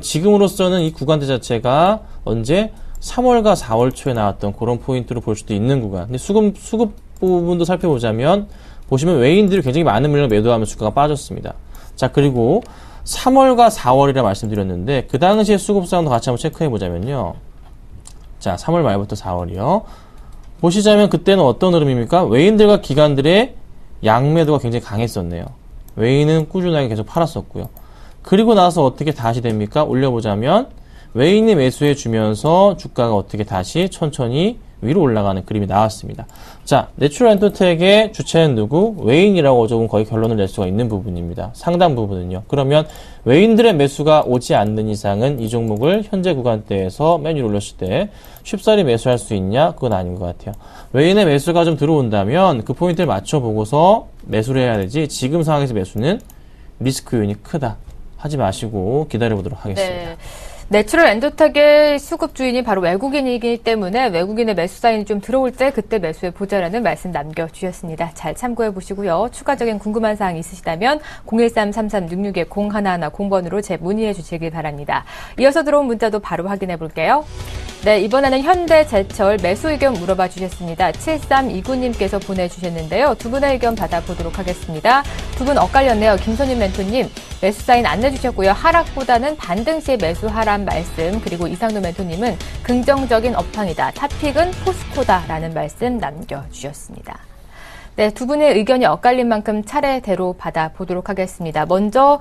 지금으로서는 이 구간대 자체가 언제 3월과 4월 초에 나왔던 그런 포인트로 볼 수도 있는 구간. 근데 수급 부분도 살펴보자면, 보시면 외인들이 굉장히 많은 물량을 매도하면서 주가가 빠졌습니다. 자, 그리고 3월과 4월이라 말씀드렸는데, 그 당시에 수급 상황도 같이 한번 체크해 보자면요. 자, 3월 말부터 4월이요. 보시자면 그때는 어떤 흐름입니까? 외인들과 기관들의 양매도가 굉장히 강했었네요. 외인은 꾸준하게 계속 팔았었고요. 그리고 나서 어떻게 다시 됩니까? 올려보자면 외인이 매수해 주면서 주가가 어떻게 다시 천천히 위로 올라가는 그림이 나왔습니다. 자, 내추럴 엔도텍의 주체는 누구? 외인이라고 조금 거의 결론을 낼 수가 있는 부분입니다. 상당 부분은요. 그러면 외인들의 매수가 오지 않는 이상은 이 종목을 현재 구간대에서 맨 위로 올렸을 때 쉽사리 매수할 수 있냐? 그건 아닌 것 같아요. 외인의 매수가 좀 들어온다면 그 포인트를 맞춰보고서 매수를 해야 되지, 지금 상황에서 매수는 리스크 요인이 크다. 하지 마시고 기다려보도록 하겠습니다. 네. 내추럴 엔도텍의 수급 주인이 바로 외국인이기 때문에 외국인의 매수 사인이 좀 들어올 때 그때 매수해 보자라는 말씀 남겨주셨습니다. 잘 참고해 보시고요. 추가적인 궁금한 사항 있으시다면 013-3366-0110번으로 제 문의해 주시기 바랍니다. 이어서 들어온 문자도 바로 확인해 볼게요. 네, 이번에는 현대제철 매수 의견 물어봐 주셨습니다. 7329님께서 보내주셨는데요. 두 분의 의견 받아보도록 하겠습니다. 두 분 엇갈렸네요. 김선희 멘토님 매수 사인 안 내주셨고요. 하락보다는 반등 시에 매수하란 말씀, 그리고 이상노 멘토님은 긍정적인 업황이다. 탑픽은 포스코다라는 말씀 남겨주셨습니다. 네, 두 분의 의견이 엇갈린 만큼 차례대로 받아보도록 하겠습니다. 먼저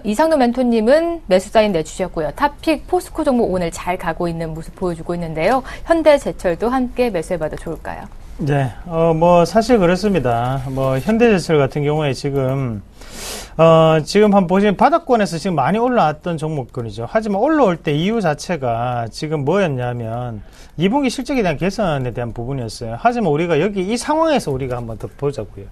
이상노 멘토님은 매수 사인 내주셨고요. 탑픽 포스코 종목 오늘 잘 가고 있는 모습 보여주고 있는데요. 현대제철도 함께 매수해봐도 좋을까요? 네, 사실 그렇습니다. 현대제철 같은 경우에 지금 한번 보시면 바닥권에서 지금 많이 올라왔던 종목군이죠. 하지만 올라올 때 이유 자체가 지금 뭐였냐면 2분기 실적에 대한 개선에 대한 부분이었어요. 하지만 우리가 여기 이 상황에서 우리가 한번 더 보자고요.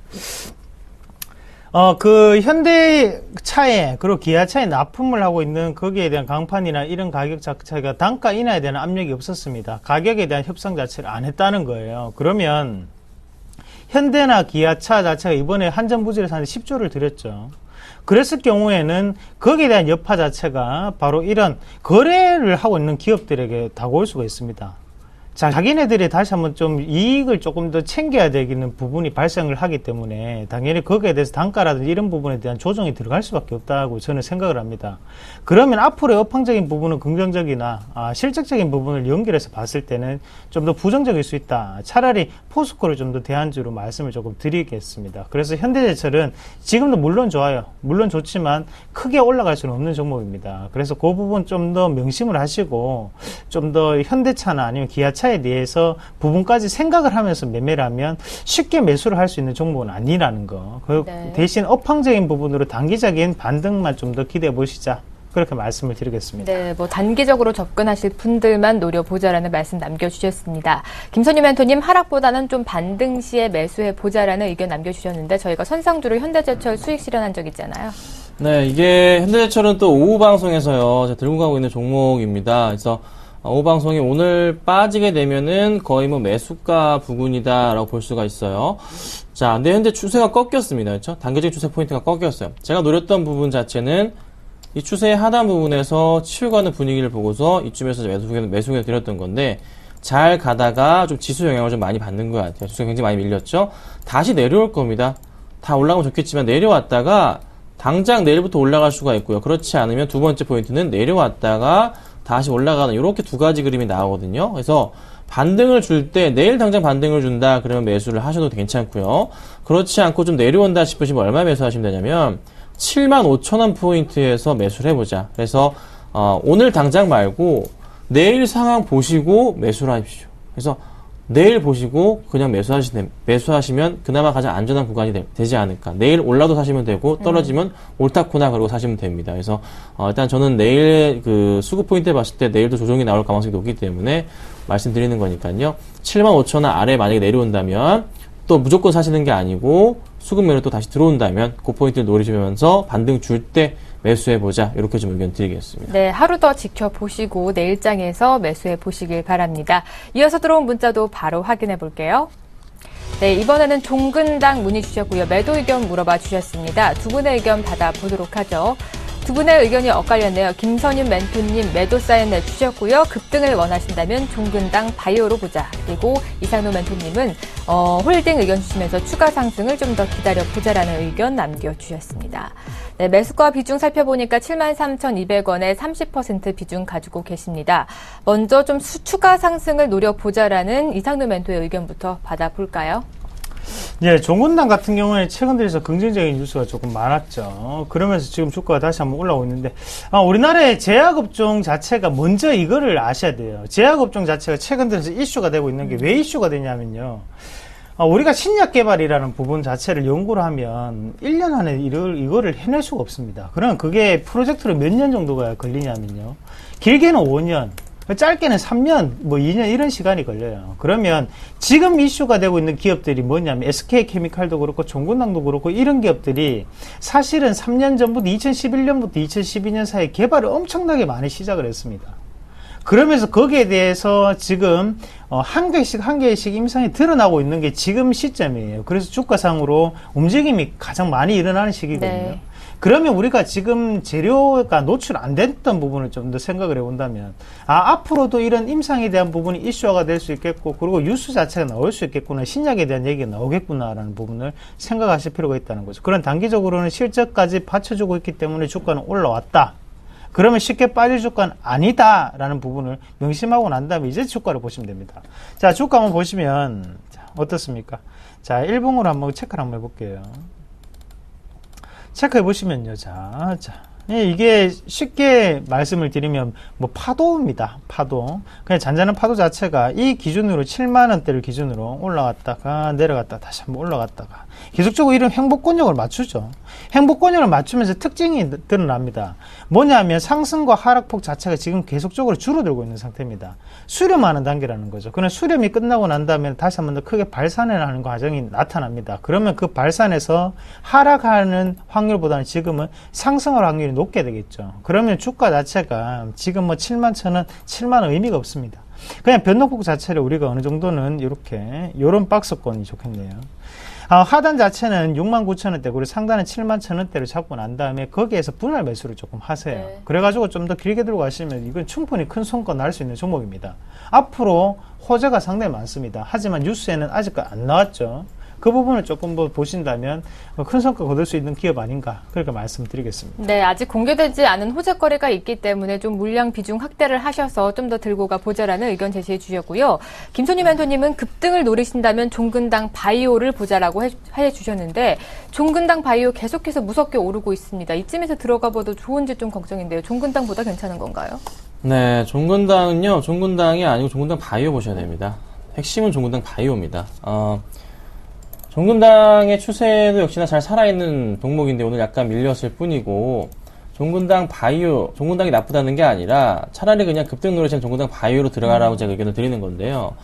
그 현대차에 그리고 기아차에 납품을 하고 있는 거기에 대한 강판이나 이런 가격 자체가 단가 인하에 대한 압력이 없었습니다. 가격에 대한 협상 자체를 안 했다는 거예요. 그러면 현대나 기아차 자체가 이번에 한전부지를 사는데 10조를 들였죠. 그랬을 경우에는 거기에 대한 여파 자체가 바로 이런 거래를 하고 있는 기업들에게 다가올 수가 있습니다. 자, 자기네들이 다시 한번 좀 이익을 조금 더 챙겨야 되는 부분이 발생을 하기 때문에 당연히 거기에 대해서 단가라든지 이런 부분에 대한 조정이 들어갈 수밖에 없다고 저는 생각을 합니다. 그러면 앞으로의 업황적인 부분은 긍정적이나 실적적인 부분을 연결해서 봤을 때는 좀 더 부정적일 수 있다. 차라리 포스코를 좀 더 대안주로 말씀을 조금 드리겠습니다. 그래서 현대제철은 지금도 물론 좋아요. 물론 좋지만 크게 올라갈 수는 없는 종목입니다. 그래서 그 부분 좀 더 명심을 하시고 좀 더 현대차나 아니면 기아차에 대해서 부분까지 생각을 하면서 매매를 하면 쉽게 매수를 할 수 있는 종목은 아니라는 거. 네. 대신 업황적인 부분으로 단기적인 반등만 좀 더 기대해 보시자. 그렇게 말씀을 드리겠습니다. 네, 뭐 단기적으로 접근하실 분들만 노려보자라는 말씀 남겨주셨습니다. 김선유 멘토님, 하락보다는 좀 반등 시에 매수해보자라는 의견 남겨주셨는데 저희가 선상주로 현대제철 수익 실현한 적 있잖아요. 네, 이게 현대제철은 또 오후 방송에서요, 제가 들고 가고 있는 종목입니다. 그래서 오후 방송이 오늘 빠지게 되면은 거의 뭐 매수가 부근이다라고 볼 수가 있어요. 자, 근데 현재 추세가 꺾였습니다. 그렇죠? 단계적 추세 포인트가 꺾였어요. 제가 노렸던 부분 자체는 이 추세의 하단 부분에서 치우고 가는 분위기를 보고서 이쯤에서 매수를 드렸던 건데, 잘 가다가 좀 지수 영향을 좀 많이 받는 것 같아요. 지수가 굉장히 많이 밀렸죠? 다시 내려올 겁니다. 다 올라가면 좋겠지만 내려왔다가 당장 내일부터 올라갈 수가 있고요. 그렇지 않으면 두 번째 포인트는 내려왔다가 다시 올라가는 이렇게 두 가지 그림이 나오거든요. 그래서 반등을 줄 때 내일 당장 반등을 준다 그러면 매수를 하셔도 괜찮고요. 그렇지 않고 좀 내려온다 싶으시면 얼마 매수하시면 되냐면 75,000원 포인트에서 매수를 해보자. 그래서 오늘 당장 말고 내일 상황 보시고 매수를 하십시오. 그래서 내일 보시고 그냥 매수하시면 그나마 가장 안전한 구간이 되지 않을까. 내일 올라도 사시면 되고 떨어지면 옳다구나 그러고 사시면 됩니다. 그래서 일단 저는 내일 그 수급 포인트를 봤을 때 내일도 조정이 나올 가능성이 높기 때문에 말씀드리는 거니까요. 75,000원 아래 만약에 내려온다면 또 무조건 사시는 게 아니고 수급 매로 또 다시 들어온다면 그 포인트를 노리시면서 반등 줄 때 매수해보자. 이렇게 좀 의견 드리겠습니다. 네, 하루 더 지켜보시고 내일장에서 매수해보시길 바랍니다. 이어서 들어온 문자도 바로 확인해 볼게요. 네, 이번에는 종근당 문의 주셨고요. 매도 의견 물어봐 주셨습니다. 두 분의 의견 받아보도록 하죠. 두 분의 의견이 엇갈렸네요. 김선윤 멘토님 매도 사인 내주셨고요. 급등을 원하신다면 종근당 바이오로 보자. 그리고 이상노 멘토님은 홀딩 의견 주시면서 추가 상승을 좀 더 기다려보자라는 의견 남겨주셨습니다. 네, 매수가 비중 살펴보니까 73,200원에 30% 비중 가지고 계십니다. 먼저 좀 추가 상승을 노려보자라는 이상노 멘토의 의견부터 받아볼까요? 예, 종근당 같은 경우에 최근 들어서 긍정적인 뉴스가 조금 많았죠. 그러면서 지금 주가가 다시 한번 올라오고 있는데, 우리나라의 제약업종 자체가 먼저 이거를 아셔야 돼요. 제약업종 자체가 최근 들어서 이슈가 되고 있는 게 왜 이슈가 되냐면요. 우리가 신약 개발이라는 부분 자체를 연구를 하면 1년 안에 이거를 해낼 수가 없습니다. 그러면 그게 프로젝트로 몇 년 정도가 걸리냐면요. 길게는 5년. 짧게는 3년, 2년 이런 시간이 걸려요. 그러면 지금 이슈가 되고 있는 기업들이 뭐냐면 SK케미칼도 그렇고 종근당도 그렇고 이런 기업들이 사실은 3년 전부터 2011년부터 2012년 사이에 개발을 엄청나게 많이 시작을 했습니다. 그러면서 거기에 대해서 지금 한 개씩 임상이 드러나고 있는 게 지금 시점이에요. 그래서 주가상으로 움직임이 가장 많이 일어나는 시기거든요. 네. 그러면 우리가 지금 재료가 노출 안 됐던 부분을 좀 더 생각을 해본다면 앞으로도 이런 임상에 대한 부분이 이슈화가 될 수 있겠고 그리고 뉴스 자체가 나올 수 있겠구나 신약에 대한 얘기가 나오겠구나라는 부분을 생각하실 필요가 있다는 거죠. 그런 단기적으로는 실적까지 받쳐주고 있기 때문에 주가는 올라왔다. 그러면 쉽게 빠질 주가는 아니다라는 부분을 명심하고 난 다음에 이제 주가를 보시면 됩니다. 자, 주가 한번 보시면 어떻습니까? 자, 일봉으로 한번 체크를 한번 해볼게요. 체크해 보시면요. 자. 이게 쉽게 말씀을 드리면 파도입니다. 파도. 그냥 잔잔한 파도 자체가 이 기준으로 7만 원대를 기준으로 올라갔다가 내려갔다가 다시 한번 올라갔다가 계속적으로 이런 행보권역을 맞추죠. 행보권역을 맞추면서 특징이 드러납니다. 뭐냐면 상승과 하락폭 자체가 지금 계속적으로 줄어들고 있는 상태입니다. 수렴하는 단계라는 거죠. 그럼 수렴이 끝나고 난 다음에 다시 한번 더 크게 발산하는 과정이 나타납니다. 그러면 그 발산에서 하락하는 확률보다는 지금은 상승할 확률이 높게 되겠죠. 그러면 주가 자체가 지금 71,000원, 7만원 의미가 없습니다. 그냥 변동폭 자체를 우리가 어느 정도는 요런 박스권이 좋겠네요. 하단 자체는 69,000원대, 그리고 상단은 71,000원대를 잡고 난 다음에 거기에서 분할 매수를 조금 하세요. 네. 그래가지고 좀 더 길게 들고 가시면 이건 충분히 큰 손권 날 수 있는 종목입니다. 앞으로 호재가 상당히 많습니다. 하지만 뉴스에는 아직까지 안 나왔죠. 그 부분을 조금 보신다면 큰 성과 거둘 수 있는 기업 아닌가 그렇게 말씀드리겠습니다. 네, 아직 공개되지 않은 호재거래가 있기 때문에 좀 물량 비중 확대를 하셔서 좀 더 들고 가 보자라는 의견 제시해 주셨고요. 김선희 멘토님은 급등을 노리신다면 종근당 바이오를 보자라고 해 주셨는데 종근당 바이오 계속해서 무섭게 오르고 있습니다. 이쯤에서 들어가 봐도 좋은지 좀 걱정인데요. 종근당보다 괜찮은 건가요? 네, 종근당은요, 종근당이 아니고 종근당 바이오 보셔야 됩니다. 핵심은 종근당 바이오입니다. 종근당의 추세도 역시나 잘 살아있는 종목인데 오늘 약간 밀렸을 뿐이고 종근당 바이오, 종근당이 나쁘다는 게 아니라 차라리 그냥 급등 노리시는 종근당 바이오로 들어가라고 제가 의견을 드리는 건데요.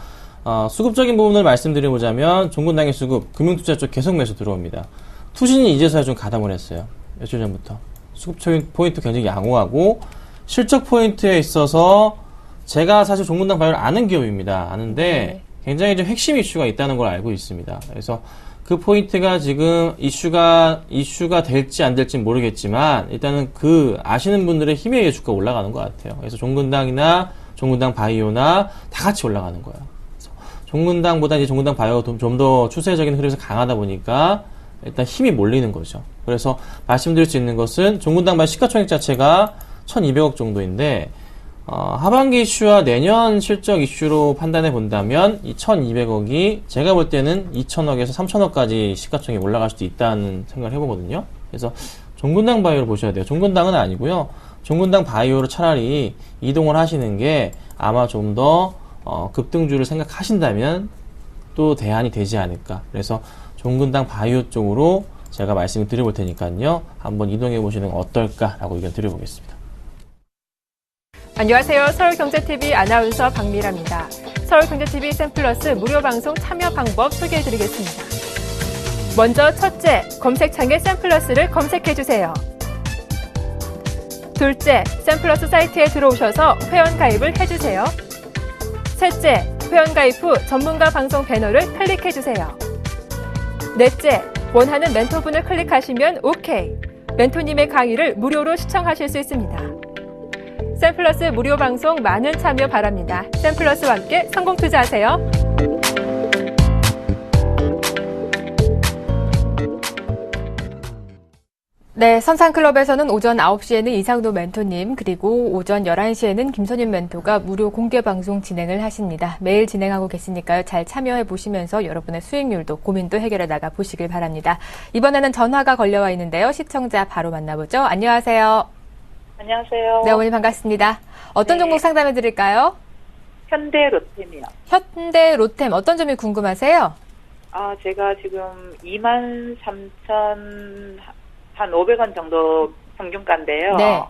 수급적인 부분을 말씀드려보자면 종근당의 수급, 금융투자 쪽 계속 매수 들어옵니다. 투신이 이제서야 좀 가담을 했어요. 며칠 전부터. 수급적인 포인트 굉장히 양호하고 실적 포인트에 있어서 제가 사실 종근당 바이오를 아는 기업입니다. 아는데 굉장히 좀 핵심 이슈가 있다는 걸 알고 있습니다. 그래서 그 포인트가 지금 이슈가 될지 안 될지 모르겠지만 일단은 그 아시는 분들의 힘에 의해 주가가 올라가는 것 같아요. 그래서 종근당이나 종근당 바이오나 다 같이 올라가는 거예요. 그래서 종근당보다 이제 종근당 바이오가 좀 더 추세적인 흐름에서 강하다 보니까 일단 힘이 몰리는 거죠. 그래서 말씀드릴 수 있는 것은 종근당 바이오 시가총액 자체가 1,200억 정도인데 하반기 이슈와 내년 실적 이슈로 판단해 본다면 이 1,200억이 제가 볼 때는 2,000억에서 3,000억까지 시가총액이 올라갈 수도 있다는 생각을 해보거든요. 그래서 종근당 바이오를 보셔야 돼요. 종근당은 아니고요. 종근당 바이오로 차라리 이동을 하시는 게 아마 좀 더 급등주를 생각하신다면 또 대안이 되지 않을까. 그래서 종근당 바이오 쪽으로 제가 말씀을 드려볼 테니까요. 한번 이동해 보시는 건 어떨까라고 의견 드려보겠습니다. 안녕하세요. 서울경제TV 아나운서 박미라입니다. 서울경제TV 샘플러스 무료 방송 참여 방법 소개해드리겠습니다. 먼저 첫째, 검색창에 샘플러스를 검색해주세요. 둘째, 샘플러스 사이트에 들어오셔서 회원가입을 해주세요. 셋째, 회원가입 후 전문가 방송 배너를 클릭해주세요. 넷째, 원하는 멘토분을 클릭하시면 OK. 멘토님의 강의를 무료로 시청하실 수 있습니다. 샘플러스 무료 방송 많은 참여 바랍니다. 샘플러스와 함께 성공 투자하세요. 네, 선상클럽에서는 오전 9시에는 이상도 멘토님, 그리고 오전 11시에는 김선임 멘토가 무료 공개 방송 진행을 하십니다. 매일 진행하고 계시니까요. 잘 참여해 보시면서 여러분의 수익률도 고민도 해결해 나가 보시길 바랍니다. 이번에는 전화가 걸려와 있는데요. 시청자 바로 만나보죠. 안녕하세요. 안녕하세요. 네, 어머니 반갑습니다. 어떤 종목 상담해 드릴까요? 현대 로템이요. 현대 로템 어떤 점이 궁금하세요? 제가 지금 23,500원 정도 평균가인데요. 네.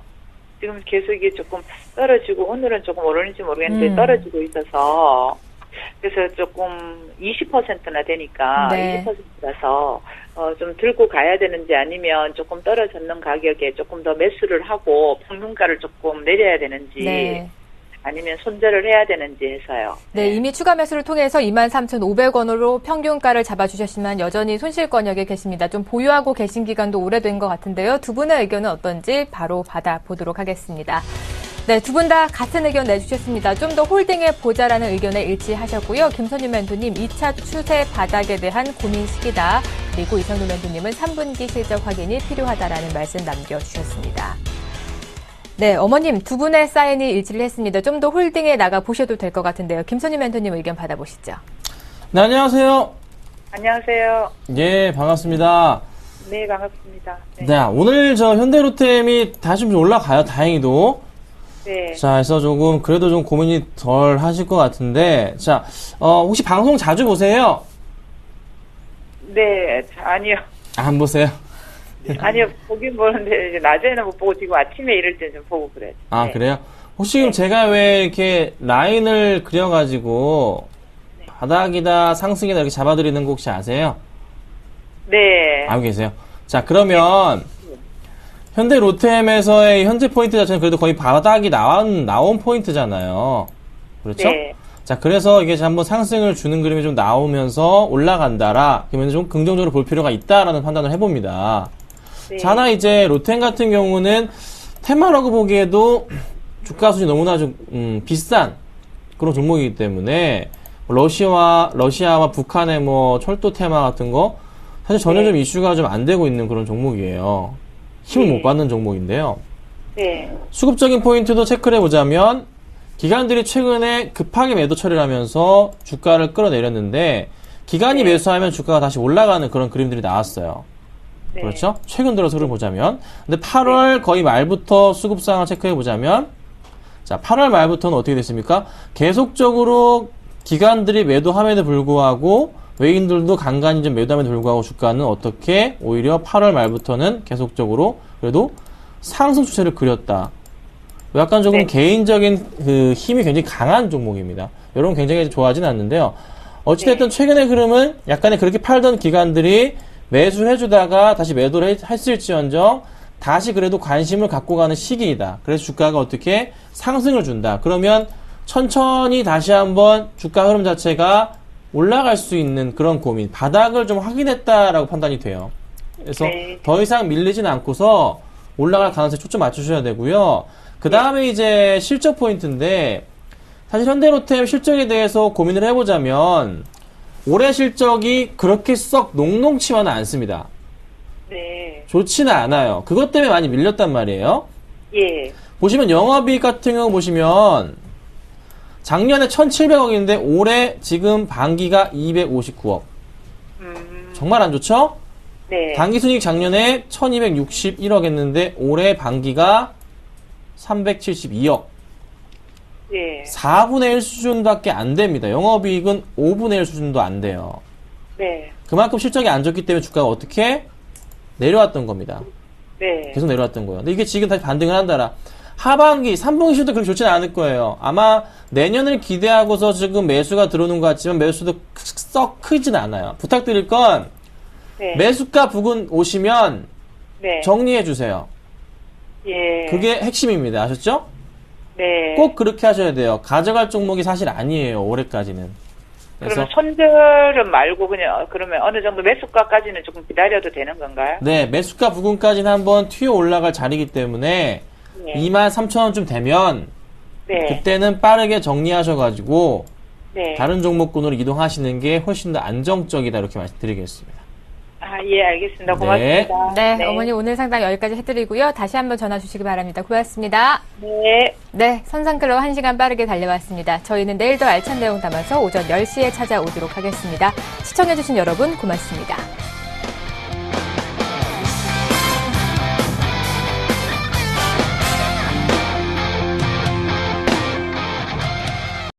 지금 계속 이게 조금 떨어지고 오늘은 조금 오르는지 모르겠는데 떨어지고 있어서 그래서 조금 20%나 되니까 네. 20%라서 좀 들고 가야 되는지 아니면 조금 떨어졌는 가격에 조금 더 매수를 하고 평균가를 조금 내려야 되는지 네. 아니면 손절을 해야 되는지 해서요. 네, 이미 추가 매수를 통해서 23,500원으로 평균가를 잡아주셨지만 여전히 손실권역에 계십니다. 좀 보유하고 계신 기간도 오래된 것 같은데요. 두 분의 의견은 어떤지 바로 받아보도록 하겠습니다. 네, 두 분 다 같은 의견 내주셨습니다. 좀 더 홀딩해 보자라는 의견에 일치하셨고요. 김선희 멘토님 2차 추세 바닥에 대한 고민 시기다. 그리고 이상도 멘토님은 3분기 실적 확인이 필요하다라는 말씀 남겨주셨습니다. 네, 어머님 두 분의 사인이 일치를 했습니다. 좀 더 홀딩해 나가 보셔도 될 것 같은데요. 김선희 멘토님 의견 받아보시죠. 네, 안녕하세요. 안녕하세요. 예, 반갑습니다. 네, 반갑습니다. 네, 오늘 저 현대로템이 다시 좀 올라가요, 다행히도. 네. 자, 그래서 조금, 그래도 좀 고민이 덜 하실 것 같은데, 자, 혹시 방송 자주 보세요? 네, 아니요. 안 보세요? 아니요, 보긴 보는데, 이제 낮에는 못 보고, 지금 아침에 이럴 때 좀 보고 그래요. 아, 네. 그래요? 혹시 그럼 제가 왜 이렇게 라인을 그려가지고, 바닥이다, 상승이다 이렇게 잡아드리는 거 혹시 아세요? 네. 알고 계세요? 자, 그러면, 현대 로템에서의 현재 포인트 자체는 그래도 거의 바닥이 나온 포인트잖아요. 그렇죠? 네. 자, 그래서 이게 한번 상승을 주는 그림이 좀 나오면서 올라간다라, 그러면 좀 긍정적으로 볼 필요가 있다라는 판단을 해봅니다. 네. 자, 하나 이제 로템 같은 경우는 테마라고 보기에도 주가 수준이 너무나 좀, 비싼 그런 종목이기 때문에 러시아와 북한의 뭐 철도 테마 같은 거 사실 전혀 네. 좀 이슈가 좀 안 되고 있는 그런 종목이에요. 힘을 네. 못 받는 종목인데요. 네. 수급적인 포인트도 체크를 해보자면 기관들이 최근에 급하게 매도 처리를 하면서 주가를 끌어내렸는데 기관이 네. 매수하면 주가가 다시 올라가는 그런 그림들이 나왔어요. 네. 그렇죠? 최근 들어서 흐름을 보자면. 근데 8월 거의 말부터 수급 상황을 체크해 보자면 자, 8월 말부터는 어떻게 됐습니까? 계속적으로 기관들이 매도함에도 불구하고 외인들도 간간히 좀 매도함에도 불구하고 주가는 어떻게 오히려 8월 말부터는 계속적으로 그래도 상승 추세를 그렸다. 약간 조금 네. 개인적인 그 힘이 굉장히 강한 종목입니다. 여러분 굉장히 좋아하지는 않는데요. 어찌됐든 네. 최근의 흐름은 약간의 그렇게 팔던 기관들이 매수해주다가 다시 매도를 했을지언정 다시 그래도 관심을 갖고 가는 시기이다. 그래서 주가가 어떻게 상승을 준다. 그러면 천천히 다시 한번 주가 흐름 자체가 올라갈 수 있는 그런 고민, 바닥을 좀 확인했다라고 판단이 돼요. 그래서 네. 더 이상 밀리진 않고서 올라갈 가능성에 초점 맞추셔야 되고요. 그 다음에 이제 실적 포인트인데 사실 현대로템 실적에 대해서 고민을 해보자면 올해 실적이 그렇게 썩 녹록치만은 않습니다. 네. 좋지는 않아요. 그것 때문에 많이 밀렸단 말이에요. 예. 보시면 영업이익 같은 경우 보시면 작년에 1,700억인데 올해 지금 반기가 259억. 정말 안 좋죠? 네. 당기순이익 작년에 1,261억 했는데 올해 반기가 372억. 예. 4분의 1 수준밖에 안 됩니다. 영업이익은 5분의 1 수준도 안 돼요. 네. 그만큼 실적이 안 좋기 때문에 주가가 어떻게 내려왔던 겁니다. 네. 계속 내려왔던 거예요. 근데 이게 지금 다시 반등을 한다라. 하반기, 3분기 실도 그렇게 좋지는 않을 거예요. 아마 내년을 기대하고서 지금 매수가 들어오는 것 같지만 매수도 썩 크진 않아요. 부탁드릴 건 네. 매수가 부근 오시면 네. 정리해 주세요. 예. 그게 핵심입니다. 아셨죠? 네. 꼭 그렇게 하셔야 돼요. 가져갈 종목이 사실 아니에요. 올해까지는. 그래서 그러면 손절은 말고 그냥 그러면 어느 정도 매수가까지는 조금 기다려도 되는 건가요? 네, 매수가 부근까지는 한번 튀어 올라갈 자리이기 때문에 네. 23,000원쯤 되면 네. 그때는 빠르게 정리하셔가지고 네. 다른 종목군으로 이동하시는 게 훨씬 더 안정적이다 이렇게 말씀드리겠습니다. 아, 예, 알겠습니다. 고맙습니다. 네, 어머니 오늘 상담 여기까지 해드리고요. 다시 한번 전화 주시기 바랍니다. 고맙습니다. 네. 네, 선상클럽 1시간 빠르게 달려왔습니다. 저희는 내일 더 알찬 내용 담아서 오전 10시에 찾아오도록 하겠습니다. 시청해주신 여러분 고맙습니다.